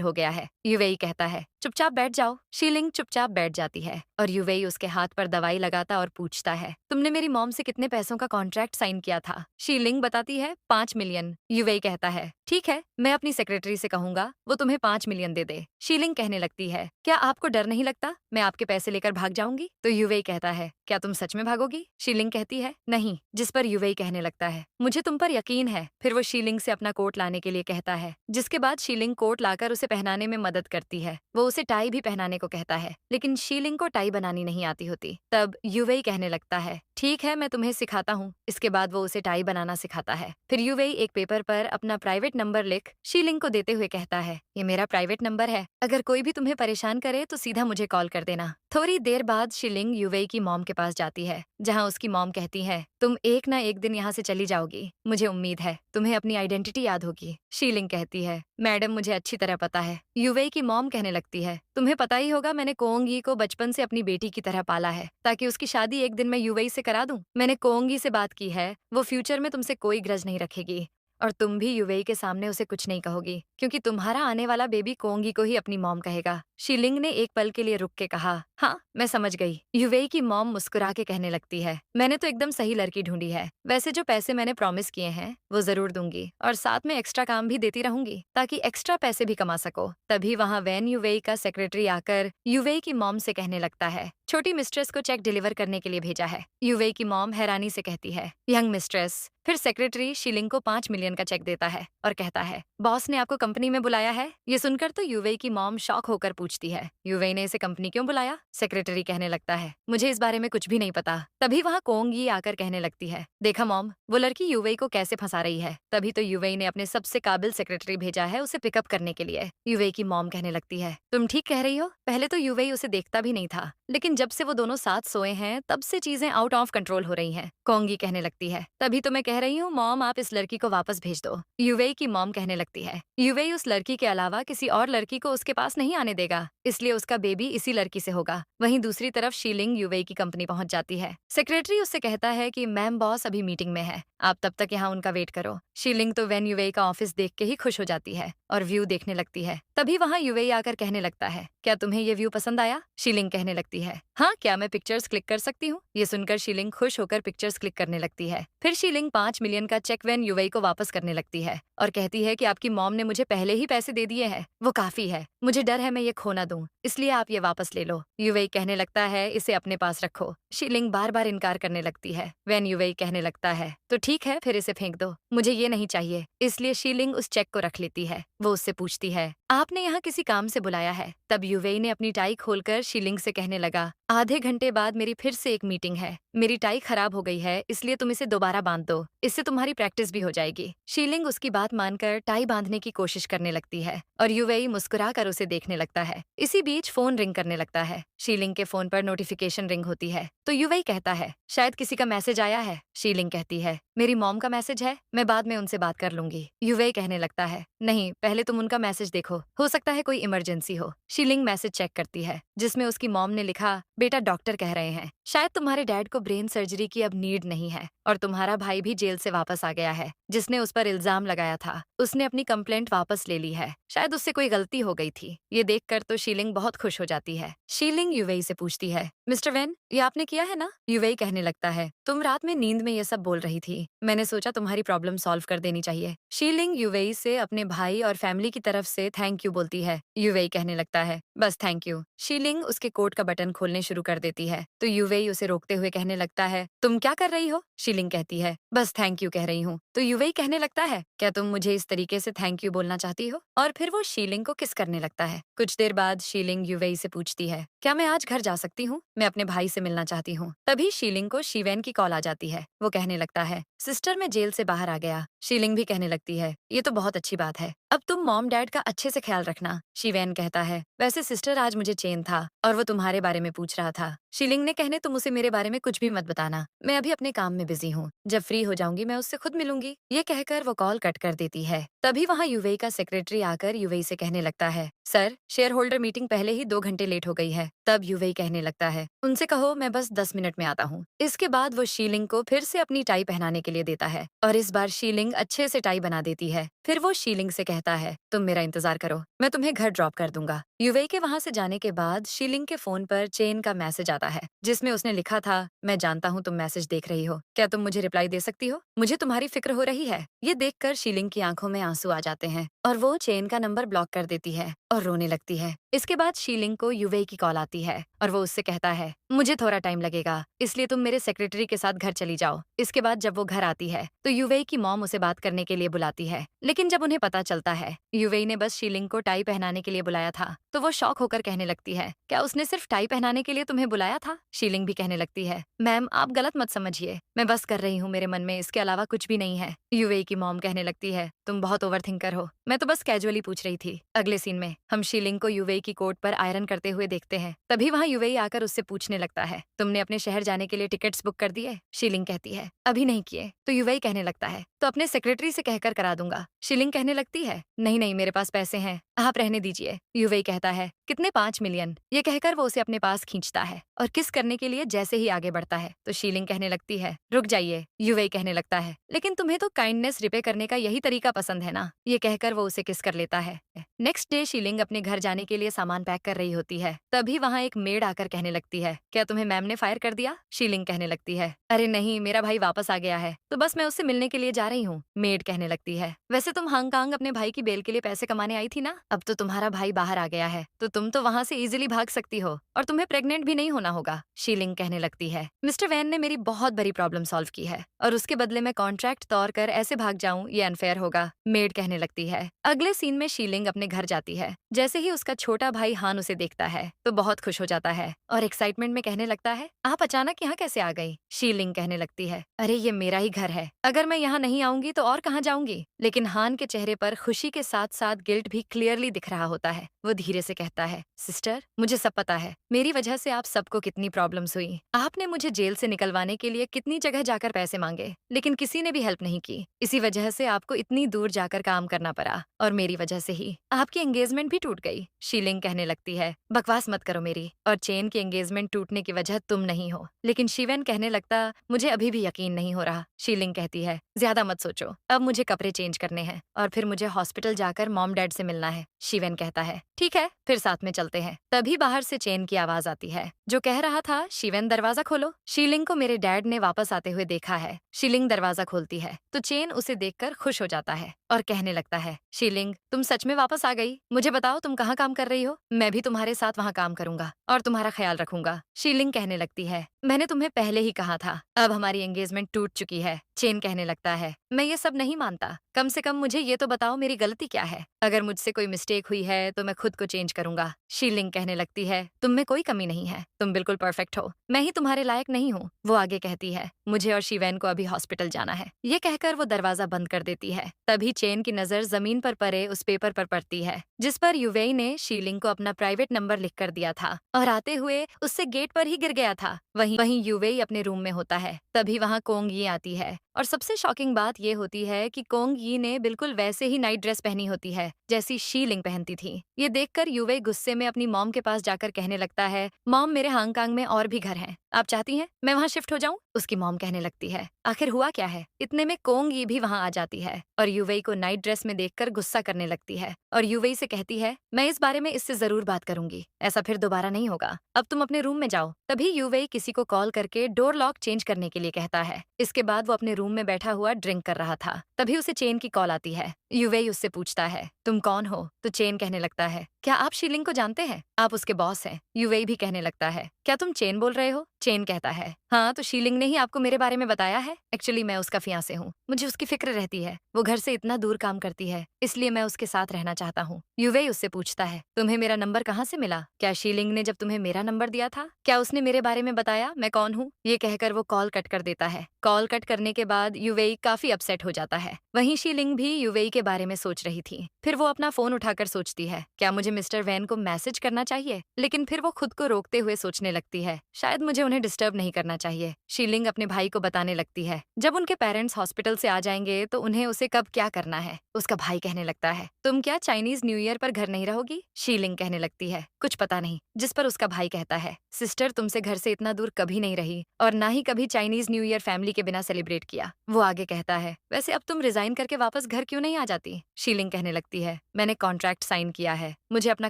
हो गया है। युवेई कहता है, चुपचाप बैठ जाओ। शीलिंग चुपचाप बैठ जाती है और युवेई उसके हाथ पर दवाई लगाता और पूछता है, तुमने मेरी मॉम से कितने पैसों का कॉन्ट्रैक्ट साइन किया था? शीलिंग बताती है, 5 मिलियन। युवेई कहता है, ठीक है, मैं अपनी सेक्रेटरी से कहूंगा वो तुम्हें 5 मिलियन दे दे। शीलिंग कहने लगती है, क्या आपको डर नहीं लगता मैं आपके पैसे लेकर भाग जाऊंगी? तो युवेई कहता है, क्या तुम सच में भागोगी? शीलिंग कहती है, नहीं। जिस पर युवेई कहने लगता है, मुझे तुम पर यकीन है। फिर वो शीलिंग से अपना कोट लाने के लिए कहता है, जिसके बाद शीलिंग कोट लाकर उसे पहनाने में मदद करती है। वो उसे टाई भी पहनाने को कहता है, लेकिन शीलिंग को टाई बनानी नहीं आती होती। तब युवेई कहने लगता है, ठीक है, मैं तुम्हें सिखाता हूँ। इसके बाद वो उसे टाई बनाना सिखाता है। फिर युवेई एक पेपर पर अपना प्राइवेट नंबर लिख शीलिंग को देते हुए कहता है, ये मेरा प्राइवेट नंबर है, अगर कोई भी तुम्हें परेशान करे तो सीधा मुझे कॉल कर देना। थोड़ी देर बाद शीलिंग युवेई की मॉम के पास जाती है, जहाँ उसकी मॉम कहती है, तुम एक ना एक दिन यहाँ से चली जाओगी, मुझे उम्मीद है तुम्हें अपनी आइडेंटिटी याद होगी। शीलिंग कहती है, मैडम मुझे अच्छी तरह पता है। युवेई की मॉम कहने लगती है, तुम्हें पता ही होगा मैंने कोंगी को बचपन से अपनी बेटी की तरह पाला है, ताकि उसकी शादी एक दिन मैं युवेई से करा दूं। मैंने कोंगी से बात की है, वो फ्यूचर में तुमसे कोई ग्रज नहीं रखेगी और तुम भी युवेई के सामने उसे कुछ नहीं कहोगी, क्योंकि तुम्हारा आने वाला बेबी कोंगी को ही अपनी मॉम कहेगा। शीलिंग ने एक पल के लिए रुक के कहा, हाँ मैं समझ गई। युवेई की मॉम मुस्कुरा के कहने लगती है, मैंने तो एकदम सही लड़की ढूंढी है। वैसे जो पैसे मैंने प्रॉमिस किए हैं वो जरूर दूंगी और साथ में एक्स्ट्रा काम भी देती रहूंगी, ताकि एक्स्ट्रा पैसे भी कमा सको। तभी वहाँ वैन युवेई का सेक्रेटरी आकर युवेई की मॉम से कहने लगता है, छोटी मिस्ट्रेस को चेक डिलीवर करने के लिए भेजा है। युवेई की मॉम हैरानी से कहती है, यंग मिस्ट्रेस। फिर सेक्रेटरी शीलिंग को 5 मिलियन का चेक देता है और कहता है, बॉस ने आपको कंपनी में बुलाया है? ये सुनकर तो युवेई की मॉम शॉक होकर पूछती है, युवेई ने इसे कंपनी क्यों बुलाया? सेक्रेटरी कहने लगता है, मुझे इस बारे में कुछ भी नहीं पता। तभी वहाँ कोंगी आकर कहने लगती है, देखा मॉम, वो लड़की युवेई को कैसे फंसा रही है। तभी तो युवेई ने अपने सबसे काबिल सेक्रेटरी भेजा है उसे पिकअप करने के लिए। युवेई की मॉम कहने लगती है, तुम ठीक कह रही हो, पहले तो युवेई उसे देखता भी नहीं था, लेकिन जब से वो दोनों साथ सोए हैं तब से चीजें आउट ऑफ कंट्रोल हो रही हैं। कोंगी कहने लगती है, तभी तो मैं कह रही हूँ मॉम, आप इस लड़की को वापस भेज दो। युवेई की मॉम कहने लगती है, युवेई उस लड़की के अलावा किसी और लड़की को उसके पास नहीं आने देगा, इसलिए उसका बेबी इसी लड़की से होगा। वहीं दूसरी तरफ शीलिंग युवेई की कंपनी पहुंच जाती है। सेक्रेटरी उससे कहता है कि मैम बॉस अभी मीटिंग में है, आप तब तक यहाँ उनका वेट करो। शीलिंग तो वैन युवेई का ऑफिस देख के ही खुश हो जाती है और व्यू देखने लगती है। तभी वहाँ युवेई आकर कहने लगता है, क्या तुम्हें ये व्यू पसंद आया? शीलिंग कहने लगती है, हाँ, क्या मैं पिक्चर्स क्लिक कर सकती हूँ? ये सुनकर शीलिंग खुश होकर पिक्चर्स क्लिक करने लगती है। फिर शीलिंग 5 मिलियन का चेक वैन युवेई को वापस करने लगती है और कहती है कि आपकी मॉम ने मुझे पहले ही पैसे दे दिए हैं, वो काफी है, मुझे डर है मैं ये खो ना दूं, इसलिए आप ये वापस ले लो। युवेई कहने लगता है, इसे अपने पास रखो। शीलिंग बार बार इनकार करने लगती है। वैन युवेई कहने लगता है, तो ठीक है, फिर इसे फेंक दो, मुझे ये नहीं चाहिए। इसलिए शीलिंग उस चेक को रख लेती है। वो उससे पूछती है, आपने यहाँ किसी काम से बुलाया है? तब युवेई ने अपनी टाई खोलकर शीलिंग से कहने लगा, आधे घंटे बाद मेरी फिर से एक मीटिंग है, मेरी टाई खराब हो गई है, इसलिए तुम इसे दोबारा बांध दो, इससे तुम्हारी प्रैक्टिस भी हो जाएगी। शीलिंग उसकी बात मानकर टाई बांधने की कोशिश करने लगती है और युवेई मुस्कुरा कर उसे देखने लगता है। इसी बीच फोन रिंग करने लगता है। शीलिंग के फोन पर नोटिफिकेशन रिंग होती है तो युवेई कहता है, शायद किसी का मैसेज आया है। शीलिंग कहती है, मेरी मॉम का मैसेज है, मैं बाद में उनसे बात कर लूंगी। युवेई कहने लगता है, नहीं, पहले तुम उनका मैसेज देखो, हो सकता है कोई इमरजेंसी हो। शीलिंग मैसेज चेक करती है जिसमें उसकी मॉम ने लिखा, बेटा डॉक्टर कह रहे हैं शायद तुम्हारे डैड को ब्रेन सर्जरी की अब नीड नहीं है और तुम्हारा भाई भी जेल से वापस आ गया है, जिसने उस पर इल्जाम लगाया था। उसने अपनी कंप्लेंट वापस ले ली है। शायद उससे कोई गलती हो गई थी। ये देखकर तो शीलिंग बहुत खुश हो जाती है। शीलिंग युवेई से पूछती है, मिस्टर वेन, ये आपने किया है ना? युवेई कहने लगता है, तुम रात में नींद में ये सब बोल रही थी। मैंने सोचा तुम्हारी प्रॉब्लम सॉल्व कर देनी चाहिए। शीलिंग युवेई से अपने भाई और फैमिली की तरफ से थैंक यू बोलती है। युवेई कहने लगता है, बस थैंक यू। शीलिंग उसके कोट का बटन खोलने शुरू कर देती है तो युवेई उसे रोकते हुए कहने लगता है, तुम क्या कर रही हो? शीलिंग कहती है, बस थैंक यू कह रही हूँ। तो युवेई कहने लगता है, क्या तुम मुझे इस तरीके से थैंक यू बोलना चाहती हो? और फिर वो शीलिंग को किस करने लगता है। कुछ देर बाद शीलिंग युवेई से पूछती है, क्या मैं आज घर जा सकती हूँ? मैं अपने भाई से मिलना चाहती हूँ। तभी शीलिंग को शिवेन की कॉल आ जाती है। वो कहने लगता है, सिस्टर मैं जेल से बाहर आ गया। शीलिंग भी कहने लगती है, ये तो बहुत अच्छी बात है। अब तुम मॉम डैड का अच्छे से ख्याल रखना। शिवेन कहता है, वैसे सिस्टर आज मुझे चेन था और वो तुम्हारे बारे में पूछ रहा था। शीलिंग ने कहने, तुम उसे मेरे बारे में कुछ भी मत बताना। मैं अभी अपने काम में बिजी हूँ। जब फ्री हो जाऊंगी मैं उससे खुद मिलूंगी। ये कहकर वो कॉल कट कर देती है। तभी वहाँ युवेई का सेक्रेटरी आकर युवेई से कहने लगता है, सर शेयर होल्डर मीटिंग पहले ही 2 घंटे लेट हो गई है। तब युवेई कहने लगता है, उनसे कहो मैं बस 10 मिनट में आता हूँ। इसके बाद वो शीलिंग को फिर से अपनी टाई पहनाने के लिए देता है और इस बार शीलिंग अच्छे से टाई बना देती है। फिर वो शीलिंग से कहता है, तुम मेरा इंतजार करो, मैं तुम्हें घर ड्रॉप कर दूंगा। युवेई के वहाँ से जाने के बाद शीलिंग के फोन पर चेन का मैसेज आता है, जिसमें उसने लिखा था, मैं जानता हूँ तुम मैसेज देख रही हो, क्या तुम मुझे रिप्लाई दे सकती हो? मुझे तुम्हारी फिक्र हो रही है। ये देखकर शीलिंग की आंखों में आंसू आ जाते हैं और वो चेन का नंबर ब्लॉक कर देती है और रोने लगती है। इसके बाद शीलिंग को युवेई की कॉल आती है और वो उससे कहता है, मुझे थोड़ा टाइम लगेगा, इसलिए तुम मेरे सेक्रेटरी के साथ घर चली जाओ। इसके बाद जब वो घर आती है तो युवेई की मॉम उसे बात करने के लिए बुलाती है, लेकिन जब उन्हें पता चलता है युवेई ने बस शीलिंग को टाई पहनाने के लिए बुलाया था तो वो शॉक होकर कहने लगती है, क्या उसने सिर्फ टाई पहनाने के लिए तुम्हें बुलाया था? शीलिंग भी कहने लगती है, मैम आप गलत मत समझिए, मैं बस कर रही हूँ, मेरे मन में इसके अलावा कुछ भी नहीं है। युवेई की मॉम कहने लगती है, तुम बहुत ओवर थिंकर हो, मैं तो बस कैजुअली पूछ रही थी। अगले सीन में हम शीलिंग को युवेई की कोट पर आयरन करते हुए देखते हैं। तभी वहाँ युवेई आकर उससे पूछने लगता है, तुमने अपने शहर जाने के लिए टिकट्स बुक कर दिए? शीलिंग कहती है, अभी नहीं किए। तो युवेई कहने लगता है, तो अपने सेक्रेटरी से कहकर करा दूंगा। शीलिंग कहने लगती है, नहीं नहीं मेरे पास पैसे हैं, आप रहने दीजिए। युवेई कहता है, कितने? 5 मिलियन। ये कहकर वो उसे अपने पास खींचता है और किस करने के लिए जैसे ही आगे बढ़ता है तो शीलिंग कहने लगती है, रुक जाइए। युवेई कहने लगता है, लेकिन तुम्हें तो काइंडनेस रिपे करने का यही तरीका पसंद है ना? ये कहकर वो उसे किस कर लेता है। नेक्स्ट डे शीलिंग अपने घर जाने के लिए सामान पैक कर रही होती है। तभी वहाँ एक मेड आकर कहने लगती है, क्या तुम्हें मैम ने फायर कर दिया? शीलिंग कहने लगती है, अरे नहीं, मेरा भाई वापस आ गया है तो बस मैं उससे मिलने के लिए जा रही हूँ। मेड कहने लगती है, वैसे तुम हांगकांग अपने भाई की बेल के लिए पैसे कमाने आई थी ना? अब तो तुम्हारा भाई बाहर आ गया है तो तुम तो वहाँ से इजीली भाग सकती हो और तुम्हें प्रेग्नेंट भी नहीं होना होगा। शीलिंग कहने लगती है, मिस्टर वैन ने मेरी बहुत बड़ी प्रॉब्लम सॉल्व की है और उसके बदले में कॉन्ट्रैक्ट तोड़ कर ऐसे भाग जाऊं, ये अनफेयर होगा। मेड कहने लगती है। अगले सीन में शीलिंग अपने घर जाती है। जैसे ही उसका छोटा भाई हान उसे देखता है तो बहुत खुश हो जाता है और एक्साइटमेंट में कहने लगता है, आप अचानक यहाँ कैसे आ गई? शीलिंग कहने लगती है, अरे ये मेरा ही घर है, अगर मैं यहाँ नहीं आऊंगी तो और कहाँ जाऊंगी? लेकिन हान के चेहरे पर खुशी के साथ साथ गिल्ट भी क्लियरली दिख रहा होता है। वो धीरे से कहता है, सिस्टर मुझे सब पता है, मेरी वजह से आप सबको कितनी प्रॉब्लम्स हुई। आपने मुझे जेल से निकलवाने के लिए कितनी जगह जाकर पैसे मांगे लेकिन किसी ने भी हेल्प नहीं की। इसी वजह से आपको इतनी दूर जाकर काम करना पड़ा और मेरी वजह से ही आपकी एंगेजमेंट भी टूट गई। शीलिंग कहने लगती है, बकवास मत करो मेरी और चेन की एंगेजमेंट टूटने की वजह तुम नहीं हो। लेकिन शिवेन कहने लगता, मुझे अभी भी यकीन नहीं हो रहा। शीलिंग कहती है, ज्यादा मत सोचो, अब मुझे कपड़े चेंज करने हैं और फिर मुझे हॉस्पिटल जाकर मॉम डैड से मिलना है। शिवेन कहता है, ठीक है फिर साथ में चलते हैं। तभी बाहर से चेन की आवाज आती है जो कह रहा था, शिवेन दरवाजा खोलो। शीलिंग को मेरे डैड ने वापस आते हुए देखा है। शीलिंग दरवाजा खोलती है तो चेन उसे देखकर खुश हो जाता है और कहने लगता है, शीलिंग तुम सच में वापस आ गई। मुझे बताओ तुम कहाँ काम कर रही हो, मैं भी तुम्हारे साथ वहाँ काम करूंगा और तुम्हारा ख्याल रखूंगा। शीलिंग कहने लगती है, मैंने तुम्हें पहले ही कहा था, अब हमारी एंगेजमेंट टूट चुकी है। चेन कहने लगता है, मैं ये सब नहीं मानता, कम से कम मुझे ये तो बताओ मेरी गलती क्या है। अगर मुझसे कोई मिस्टेक हुई है तो मैं खुद को चेंज करूंगा। शीलिंग कहने लगती है, तुम में कोई कमी नहीं है, तुम बिल्कुल परफेक्ट हो, मैं ही तुम्हारे लायक नहीं हूँ। वो आगे कहती है, मुझे और शिवेन को अभी हॉस्पिटल जाना है। ये कहकर वो दरवाजा बंद कर देती है। तभी चेन की नजर जमीन पर पड़े उस पेपर पर पड़ती है जिस पर युवेई ने शीलिंग को अपना प्राइवेट नंबर लिख कर दिया था और आते हुए उससे गेट पर ही गिर गया था। वहीं युवेई अपने रूम में होता है। तभी वहाँ कोंग ये आती है और सबसे शॉकिंग बात ये होती है कि कोंग यी ने बिल्कुल वैसे ही नाइट ड्रेस पहनी होती है जैसी शीलिंग पहनती थी। ये देखकर युवई गुस्से में अपनी मॉम के पास जाकर कहने लगता है, मॉम मेरे हांगकांग में और भी घर हैं, आप चाहती हैं मैं वहाँ शिफ्ट हो जाऊँ? उसकी मॉम कहने लगती है, आखिर हुआ क्या है? इतने में कोंग यी भी वहाँ आ जाती है और युवई को नाइट ड्रेस में देखकर गुस्सा करने लगती है और युवई से कहती है, मैं इस बारे में इससे जरूर बात करूंगी, ऐसा फिर दोबारा नहीं होगा, अब तुम अपने रूम में जाओ। तभी युवई किसी को कॉल करके डोर लॉक चेंज करने के लिए कहता है। इसके बाद वो अपने रूम में बैठा हुआ ड्रिंक कर रहा था, तभी उसे चेन की कॉल आती है। युवई उससे पूछता है, तुम कौन हो? तो चेन कहने लगता है, क्या आप शीलिंग को जानते हैं? आप उसके बॉस हैं। युवई भी कहने लगता है, क्या तुम चेन बोल रहे हो? चेन कहता है, हाँ तो शीलिंग ने ही आपको मेरे बारे में बताया है। एक्चुअली मैं उसका फियांसे हूँ, मुझे उसकी फिक्र रहती है, वो घर से इतना दूर काम करती है, इसलिए मैं उसके साथ रहना चाहता हूँ। युवई उससे पूछता है, तुम्हें मेरा नंबर कहाँ से मिला? क्या शीलिंग ने जब तुम्हें मेरा नंबर दिया था, क्या उसने मेरे बारे में बताया मैं कौन हूँ? ये कहकर वो कॉल कट कर देता है। कॉल कट करने के बाद युवई काफी अपसेट हो जाता है। वहीं शीलिंग भी युवई के बारे में सोच रही थी। फिर वो अपना फोन उठाकर सोचती है, क्या मुझे मिस्टर वैन को मैसेज करना चाहिए? लेकिन फिर वो खुद को रोकते हुए सोचने लगती है, शायद मुझे उन्हें डिस्टर्ब नहीं करना चाहिए। शीलिंग अपने भाई को बताने लगती है, जब उनके पेरेंट्स हॉस्पिटल से आ जाएंगे तो उन्हें उसे कब क्या करना है। उसका भाई कहने लगता है, तुम क्या चाइनीज न्यू ईयर पर घर नहीं रहोगी? शीलिंग कहने लगती है, कुछ पता नहीं। जिस पर उसका भाई कहता है, सिस्टर तुमसे घर से इतना दूर कभी नहीं रही और ना ही कभी चाइनीज न्यू ईयर फैमिली के बिना सेलिब्रेट किया। वो आगे कहता है, वैसे अब तुम रिजाइन करके वापस घर क्यों नहीं आ जाती? शीलिंग कहने लगती है, मैंने कॉन्ट्रैक्ट साइन किया है, मुझे अपना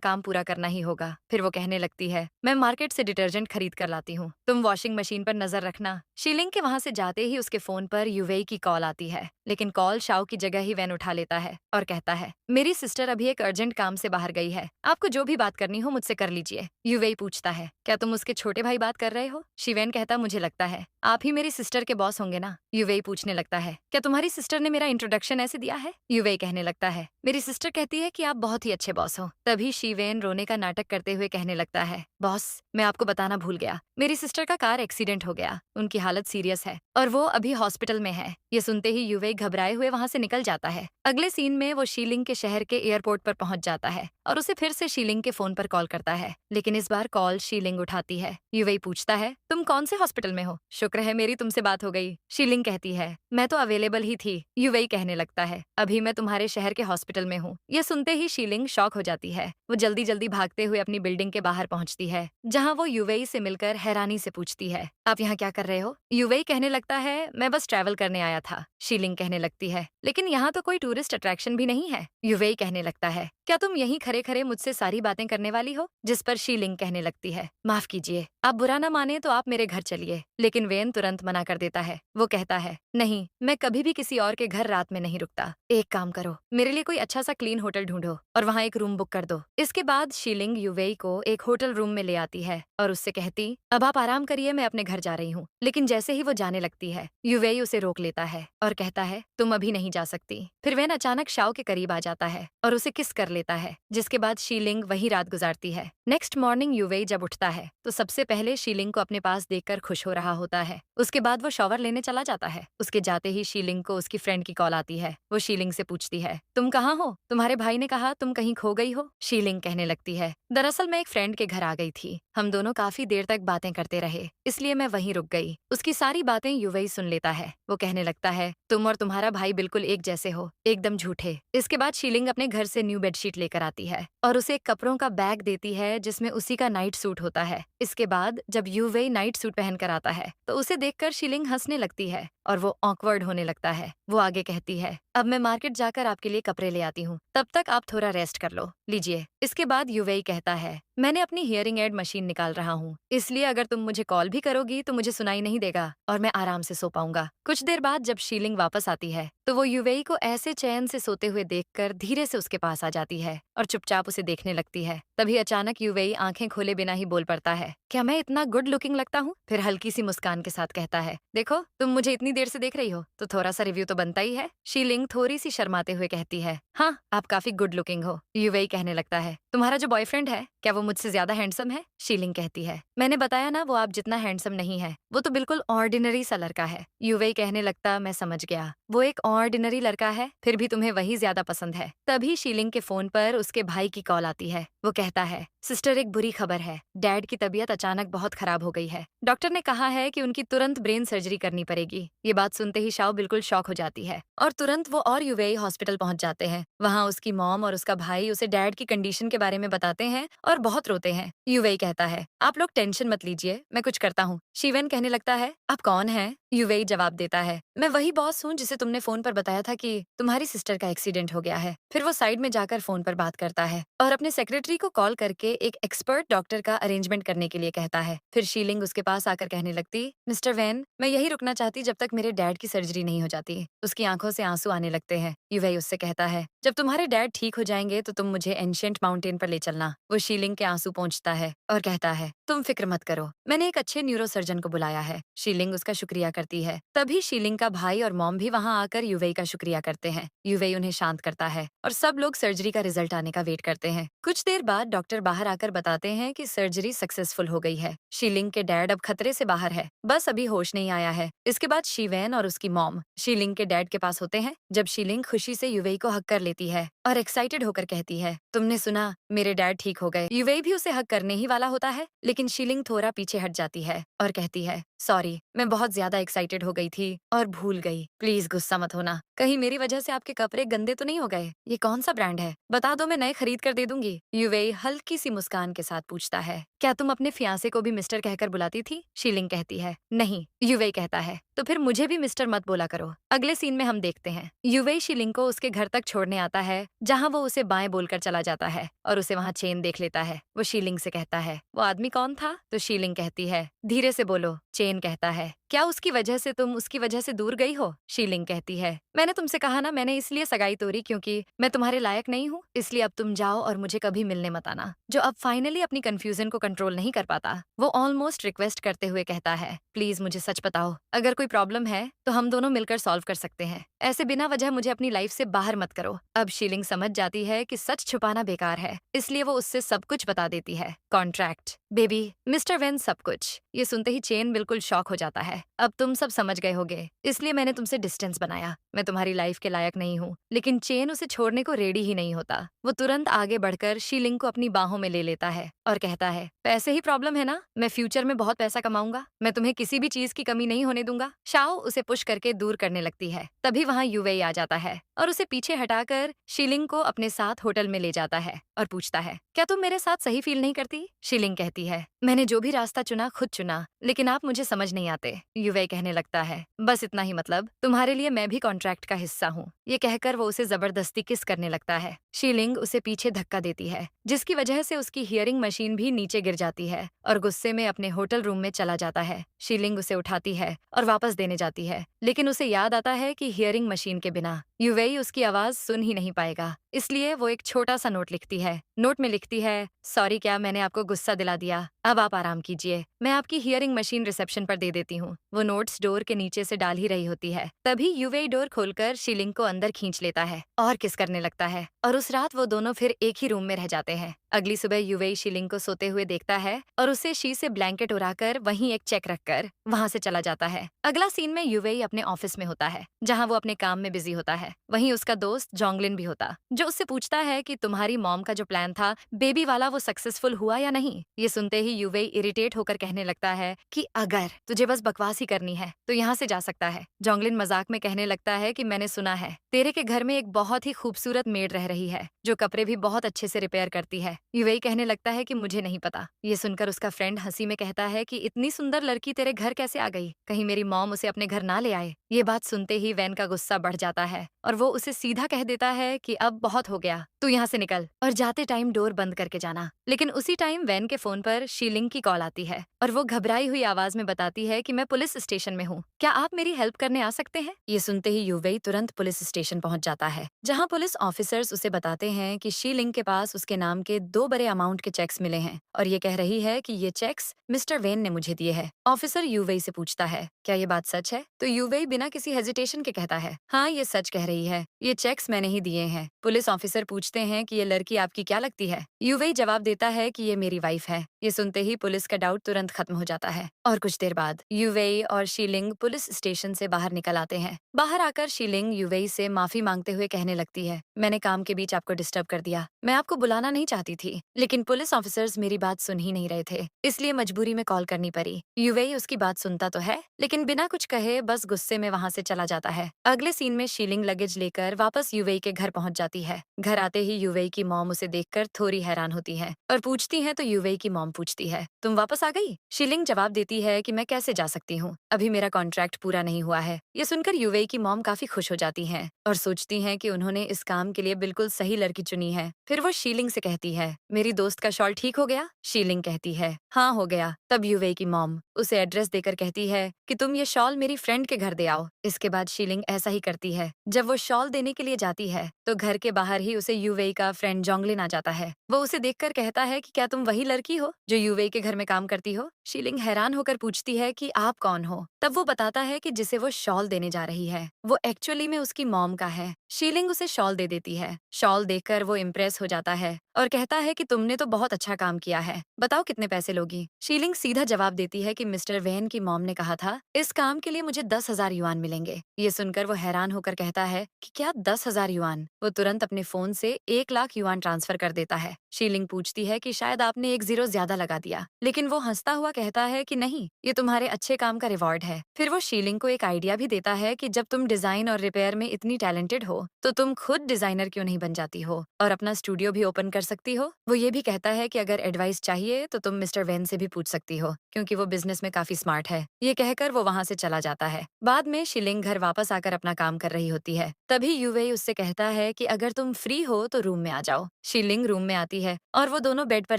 काम पूरा करना ही होगा। फिर वो कहने लगती है, मैं मार्केट से डिटर्जेंट खरीद कर लाती हूँ, तुम वॉशिंग मशीन पर नजर रखना। शीलिंग के वहां से जाते ही उसके फोन पर युवई की कॉल आती है, लेकिन कॉल शाओ की जगह ही वैन उठा लेता है और कहता है, मेरी सिस्टर अभी एक अर्जेंट काम से बाहर गई है, आपको जो भी बात करनी हो मुझसे कर लीजिए। युवई पूछता है, क्या तुम उसके छोटे भाई बात कर रहे हो? शिवेन कहता, मुझे लगता है आप ही मेरी सिस्टर के बॉस होंगे ना? युवई पूछने लगता है, क्या तुम्हारी सिस्टर ने मेरा इंट्रोडक्शन ऐसे दिया है? युवई कहने लगता है, मेरी सिस्टर कहती है कि आप बहुत ही अच्छे बॉस हो। तभी शिवेन रोने का नाटक करते हुए कहने लगता है, बॉस मैं आपको बताना भूल गया, मेरी सिस्टर का कार एक्सीडेंट हो गया, उनकी हालत सीरियस है और वो अभी हॉस्पिटल में है। ये सुनते ही युवई घबराए हुए वहां से निकल जाता है। अगले सीन में वो शीलिंग के शहर के एयरपोर्ट पर पहुंच जाता है और उसे फिर से शीलिंग के फोन पर कॉल करता है, लेकिन इस बार कॉल शीलिंग उठाती है। युवई पूछता है, तुम कौन से हॉस्पिटल में हो? शुक्र है मेरी तुमसे बात हो गई। शीलिंग कहती है, मैं तो अवेलेबल ही थी। युवई कहने लगता है, अभी मैं तुम्हारे शहर के हॉस्पिटल में हूँ। ये सुनते ही शीलिंग शॉक हो जाती है। वो जल्दी जल्दी भागते हुए अपनी बिल्डिंग के बाहर पहुंचती है, जहाँ वो युवई से मिलकर हैरानी से पूछती है, आप यहाँ क्या कर रहे हो? युवई कहने लगता है, मैं बस ट्रैवल करने आया था। शीलिंग कहने लगती है, लेकिन यहाँ तो कोई टूरिस्ट अट्रैक्शन भी नहीं है। युवई कहने लगता है, क्या तुम यहीं खड़े खड़े मुझसे सारी बातें करने वाली हो? जिस पर शीलिंग कहने लगती है, माफ कीजिए, आप बुरा ना माने तो आप मेरे घर चलिए। लेकिन वेन तुरंत मना कर देता है। वो कहता है, नहीं, मैं कभी भी किसी और के घर रात में नहीं रुकता। एक काम करो, मेरे लिए कोई अच्छा सा क्लीन होटल ढूंढो और वहाँ एक रूम बुक कर दो। इसके बाद शीलिंग युवई को एक होटल रूम में ले आती है और उससे कहती, अब आप आराम करिए, मैं अपने घर जा रही हूँ। लेकिन जैसे ही वो जाने लगती है, युवई उसे रोक लेता है और कहता है, तुम अभी नहीं जा सकती। फिर वेन अचानक शाओ के करीब आ जाता है और उसे किस कर लेता है, जिसके बाद शीलिंग वही रात गुजारती है। नेक्स्ट मॉर्निंग युवई जब उठता है तो सबसे पहले शीलिंग को अपने पास देखकर खुश हो रहा होता है। उसके बाद वो शॉवर लेने चला जाता है। उसके जाते ही शीलिंग को उसकी फ्रेंड की कॉल आती है। वो शीलिंग से पूछती है, तुम कहाँ हो? तुम्हारे भाई ने कहा तुम कहीं खो गई हो। शीलिंग कहने लगती है, दरअसल मैं एक फ्रेंड के घर आ गई थी, हम दोनों काफी देर तक बातें करते रहे, इसलिए मैं वहीं रुक गई। उसकी सारी बातें युवई सुन लेता है। वो कहने लगता है, तुम और तुम्हारा भाई बिल्कुल एक जैसे हो, एकदम झूठे। इसके बाद शीलिंग अपने घर से न्यू बेडशीट लेकर आती है और उसे एक कपड़ों का बैग देती है जिसमें उसी का नाइट सूट होता है। इसके बाद जब युवई नाइट सूट पहनकर आता है तो उसे देखकर शीलिंग हंसने लगती है और वो ऑकवर्ड होने लगता है। वो आगे कहती है, अब मैं मार्केट जाकर आपके लिए कपड़े ले आती हूँ, तब तक आप थोड़ा रेस्ट कर लो, लीजिए। इसके बाद युवई कहता है, मैंने अपनी हियरिंग एड मशीन निकाल रहा हूँ, इसलिए अगर तुम मुझे कॉल भी करोगी तो मुझे सुनाई नहीं देगा और मैं आराम से सो पाऊंगा। कुछ देर बाद जब शीलिंग वापस आती है तो वो युवई को ऐसे चैन से सोते हुए देखकर धीरे से उसके पास आ जाती है और चुपचाप उसे देखने लगती है। तभी अचानक युवई आंखें खोले बिना ही बोल पड़ता है, क्या मैं इतना गुड लुकिंग लगता हूँ? फिर हल्की सी मुस्कान के साथ कहता है, देखो तुम मुझे इतनी देर से देख रही हो तो थोड़ा सा रिव्यू तो बनता ही है। शीलिंग थोड़ी सी शर्माते हुए कहती है, हाँ, आप काफी गुड लुकिंग हो। युवई कहने लगता है, तुम्हारा जो बॉयफ्रेंड है, क्या वो मुझसे ज्यादा हैंडसम है? शीलिंग कहती है, मैंने बताया ना वो आप जितना हैंडसम नहीं है, वो तो बिल्कुल ऑर्डिनरी सा लड़का है। युवई कहने लगता, मैं समझ गया, वो एक ऑर्डिनरी लड़का है, फिर भी तुम्हें वही ज्यादा पसंद है। तभी शीलिंग के फोन पर उसके भाई की कॉल आती है। वो कहता है, सिस्टर एक बुरी खबर है, डैड की तबीयत अचानक बहुत खराब हो गई है। डॉक्टर ने कहा है कि उनकी तुरंत ब्रेन सर्जरी करनी पड़ेगी। ये बात सुनते ही शाओ बिल्कुल शॉक हो जाती है और तुरंत वो और युवेई हॉस्पिटल पहुंच जाते हैं। वहाँ उसकी मॉम और उसका भाई उसे डैड की कंडीशन के बारे में बताते हैं और बहुत रोते हैं। युवेई कहता है, आप लोग टेंशन मत लीजिए, मैं कुछ करता हूँ। शिवेन कहने लगता है, आप कौन हैं? युवेई जवाब देता है, मैं वही बॉस हूँ जिसे तुमने फोन पर बताया था कि तुम्हारी सिस्टर का एक्सीडेंट हो गया है। फिर वो साइड में जाकर फोन पर बात करता है और अपने सेक्रेटरी को कॉल करके एक एक्सपर्ट डॉक्टर का अरेंजमेंट करने के लिए कहता है। फिर शीलिंग उसके पास आकर कहने लगती, मिस्टर वैन, मैं यही रुकना चाहती जब तक मेरे डैड की सर्जरी नहीं हो जाती। उसकी आंखों से आंसू आने लगते हैं। युवेई उससे कहता है, जब तुम्हारे डैड ठीक हो जाएंगे तो तुम मुझे एंशिएंट माउंटेन पर ले चलना। वो शीलिंग के आंसू पोंछता है और कहता है, तुम फिक्र मत करो, मैंने एक अच्छे न्यूरोसर्जन को बुलाया है। शीलिंग उसका शुक्रिया करती है। तभी शीलिंग का भाई और मॉम भी वहाँ आकर युवेई का शुक्रिया करते हैं। युवेई उन्हें शांत करता है और सब लोग सर्जरी का रिजल्ट आने का वेट करते हैं। कुछ देर बाद डॉक्टर बाहर आकर बताते हैं कि सर्जरी सक्सेसफुल हो गई है। शीलिंग के डैड अब खतरे से बाहर है, बस अभी होश नहीं आया है। इसके बाद शीवेन और उसकी मॉम शीलिंग के डैड के पास होते हैं। जब शीलिंग खुशी से युवेई को हक कर लेती है और एक्साइटेड होकर कहती है, तुमने सुना, मेरे डैड ठीक हो गए। युवेई भी उसे हक करने ही वाला होता है, लेकिन शीलिंग थोड़ा पीछे हट जाती है और कहती है, सॉरी, मैं बहुत ज्यादा एक्साइटेड हो गई थी और भूल गई। प्लीज गुस्सा मत होना, कहीं मेरी वजह से आपके कपड़े गंदे तो नहीं हो गए? ये कौन सा ब्रांड है? बता दो, मैं नए खरीद कर दे दूंगी। युवेई हल्की सी मुस्कान के साथ पूछता है, क्या तुम अपने फियांसे को भी मिस्टर कहकर बुलाती थी? शीलिंग कहती है, नहीं। युवेई कहता है, तो फिर मुझे भी मिस्टर मत बोला करो। अगले सीन में हम देखते हैं युवेई शीलिंग को उसके घर तक छोड़ने आता है, जहाँ वो उसे बाएं बोलकर चला जाता है और उसे वहाँ चेन देख लेता है। वो शीलिंग से कहता है, वो आदमी कौन था? तो शीलिंग कहती है, धीरे से बोलो। चेन कहता है, क्या उसकी वजह से तुम उसकी वजह से दूर गई हो? शीलिंग कहती है, मैंने तुमसे कहा ना, मैंने इसलिए सगाई तोड़ी क्योंकि मैं तुम्हारे लायक नहीं हूँ, इसलिए अब तुम जाओ और मुझे कभी मिलने मत आना। जो अब फाइनली अपनी कंफ्यूजन को कंट्रोल नहीं कर पाता, वो ऑलमोस्ट रिक्वेस्ट करते हुए कहता है, प्लीज मुझे सच बताओ, अगर कोई प्रॉब्लम है तो हम दोनों मिलकर सॉल्व कर सकते हैं। ऐसे बिना वजह मुझे अपनी लाइफ से बाहर मत करो। अब शीलिंग समझ जाती है कि सच छुपाना बेकार है, इसलिए वो उससे सब कुछ बता देती है। कॉन्ट्रैक्ट, बेबी, मिस्टर वेन, सब कुछ। ये सुनते ही चेन बिल्कुल शॉक हो जाता है। अब तुम सब समझ गए होगे, इसलिए मैंने तुमसे डिस्टेंस बनाया। मैं तुम्हारी लाइफ के लायक नहीं हूँ। लेकिन चेन उसे छोड़ने को रेडी ही नहीं होता। वो तुरंत आगे बढ़कर शीलिंग को अपनी बाहों में ले लेता है और कहता है, पैसे ही प्रॉब्लम है ना? मैं फ्यूचर में बहुत पैसा कमाऊंगा, मैं तुम्हें किसी भी चीज की कमी नहीं होने दूंगा। शाओ उसे पुश करके दूर करने लगती है। तभी वहाँ युवेई आ जाता है और उसे पीछे हटाकर शीलिंग को अपने साथ होटल में ले जाता है और पूछता है, क्या तुम मेरे साथ सही फील नहीं करती? शीलिंग कहती है, मैंने जो भी रास्ता चुना खुद चुना, लेकिन आप मुझे समझ नहीं आते। युवेई कहने लगता है, बस इतना ही मतलब, तुम्हारे लिए मैं भी कॉन्ट्रैक्ट का हिस्सा हूँ। ये कहकर वो उसे जबरदस्ती किस करने लगता है। शीलिंग उसे पीछे धक्का देती है, जिसकी वजह से उसकी हियरिंग मशीन भी नीचे गिर जाती है और गुस्से में अपने होटल रूम में चला जाता है। शीलिंग उसे उठाती है और वापस देने जाती है, लेकिन उसे याद आता है कि हियरिंग मशीन के बिना युवेई उसकी आवाज सुन ही नहीं पाएगा। इसलिए वो एक छोटा सा नोट लिखती है। नोट में लिखती है, सॉरी, क्या मैंने आपको गुस्सा दिला दिया? अब आप आराम कीजिए, मैं आपकी हियरिंग मशीन रिसेप्शन पर दे देती हूँ। वो नोट्स डोर के नीचे से डाल ही रही होती है। तभी युवेई डोर खोलकर शीलिंग को अंदर खींच लेता है और किस करने लगता है और उस रात वो दोनों फिर एक ही रूम में रह जाते हैं। अगली सुबह युवेई शीलिंग को सोते हुए देखता है और उसे शी से ब्लैंकेट उड़ाकर वहीं एक चेक रखकर वहां से चला जाता है। अगला सीन में युवेई अपने ऑफिस में होता है, जहां वो अपने काम में बिजी होता है। वहीं उसका दोस्त जोंगलिन भी होता, जो उससे पूछता है कि तुम्हारी मॉम का जो प्लान था बेबी वाला, वो सक्सेसफुल हुआ या नहीं। ये सुनते ही युवेई इरिटेट होकर कहने लगता है कि अगर तुझे बस बकवास ही करनी है तो यहाँ से जा सकता है। जोंगलिन मजाक में कहने लगता है कि मैंने सुना है तेरे के घर में एक बहुत ही खूबसूरत मेड रह रही है, जो कपड़े भी बहुत अच्छे से रिपेयर करती है। युवेई कहने लगता है कि मुझे नहीं पता। ये सुनकर उसका फ्रेंड हंसी में कहता है कि इतनी सुंदर लड़की तेरे घर कैसे आ गई? कहीं मेरी मॉम उसे अपने घर ना ले आए। ये बात सुनते ही वैन का गुस्सा बढ़ जाता है और वो उसे सीधा कह देता है कि अब बहुत हो गया, तू यहाँ से निकल और जाते टाइम डोर बंद करके जाना। लेकिन उसी टाइम वैन के फोन पर शीलिंग की कॉल आती है और वो घबराई हुई आवाज में बताती है कि मैं पुलिस स्टेशन में हूँ, क्या आप मेरी हेल्प करने आ सकते हैं? ये सुनते ही युवेई तुरंत पुलिस स्टेशन पहुंच जाता है, जहाँ पुलिस ऑफिसर्स उसे बताते हैं कि शीलिंग के पास उसके नाम के 2 बड़े अमाउंट के चेक्स मिले हैं और ये कह रही है कि ये चेक्स मिस्टर वेन ने मुझे दिए हैं। ऑफिसर यूवेई से पूछता है, क्या ये बात सच है? तो यूवेई बिना किसी हेजिटेशन के कहता है, हाँ ये सच कह रही है, ये चेक्स मैंने ही दिए हैं। पुलिस ऑफिसर पूछते हैं कि ये लड़की आपकी क्या लगती है? यूवेई जवाब देता है कि ये मेरी वाइफ है। ये सुनते ही पुलिस का डाउट तुरंत खत्म हो जाता है और कुछ देर बाद यूवेई और शीलिंग पुलिस स्टेशन से बाहर निकल आते हैं। बाहर आकर शीलिंग यूवेई से माफी मांगते हुए कहने लगती है, मैंने काम के बीच आपको डिस्टर्ब कर दिया, मैं आपको बुलाना नहीं चाहती थी, लेकिन पुलिस ऑफिसर्स मेरी बात सुन ही नहीं रहे थे, इसलिए मजबूरी में कॉल करनी पड़ी। यूवेई उसकी बात सुनता तो है, लेकिन बिना कुछ कहे बस गुस्से में वहाँ से चला जाता है। अगले सीन में शीलिंग लगेज लेकर वापस यूवेई के घर पहुँच जाती है। घर आते ही यूवेई की मॉम उसे देखकर थोड़ी हैरान होती है और पूछती है तो यूवेई की मॉम पूछती है, तुम वापस आ गई? शीलिंग जवाब देती है कि मैं कैसे जा सकती हूँ, अभी मेरा कॉन्ट्रैक्ट पूरा नहीं हुआ है। ये सुनकर यूवेई की मॉम काफी खुश हो जाती हैं और सोचती हैं कि उन्होंने इस काम के लिए बिल्कुल सही लड़की चुनी है। फिर वो शीलिंग से कहती है, मेरी दोस्त का शॉल ठीक हो गया? शीलिंग कहती है, हाँ हो गया। तब यूवेई की मॉम उसे एड्रेस देकर कहती है कि तुम ये शॉल मेरी फ्रेंड के घर दे आओ। इसके बाद शीलिंग ऐसा ही करती है। जब वो शॉल देने के लिए जाती है तो घर के बाहर ही उसे यूवेई का फ्रेंड जोंगलिन आ जाता है। वो उसे देखकर कहता है कि क्या तुम वही लड़की हो जो यूवेई के घर में काम करती हो? शीलिंग हैरान होकर पूछती है कि आप कौन हो? तब वो बताता है कि जिसे वो शॉल देने जा रही है वो एक्चुअली में उसकी मॉम का है। शीलिंग उसे शॉल दे देती है। शॉल देखकर वो इम्प्रेस हो जाता है और कहता है कि तुमने तो बहुत अच्छा काम किया है, बताओ कितने पैसे लोगी? शीलिंग सीधा जवाब देती है कि मिस्टर वेन की मॉम ने कहा था इस काम के लिए मुझे 10,000 युआन मिलेंगे। ये सुनकर वो हैरान होकर कहता है कि क्या 10,000 युआन? वो तुरंत अपने फोन से 1 लाख युआन ट्रांसफर कर देता है। शीलिंग पूछती है कि शायद आपने एक जीरो ज्यादा लगा दिया, लेकिन वो हंसता हुआ कहता है कि नहीं, ये तुम्हारे अच्छे काम का रिवॉर्ड है। फिर वो शीलिंग को एक आइडिया भी देता है कि जब तुम डिजाइन और रिपेयर में इतनी टैलेंटेड हो तो तुम खुद डिजाइनर क्यों नहीं बन जाती हो और अपना स्टूडियो भी ओपन कर सकती हो। वो ये भी कहता है कि अगर एडवाइस चाहिए तो तुम मिस्टर वेन से भी पूछ सकती हो, क्योंकि वो बिजनेस में काफी स्मार्ट है। ये कहकर वो वहाँ से चला जाता है। बाद में शीलिंग घर वापस आकर अपना काम कर रही होती है। तभी यूवेई उससे कहता है कि अगर तुम फ्री हो तो रूम में आ जाओ। शीलिंग रूम में आती है और वो दोनों बेड पर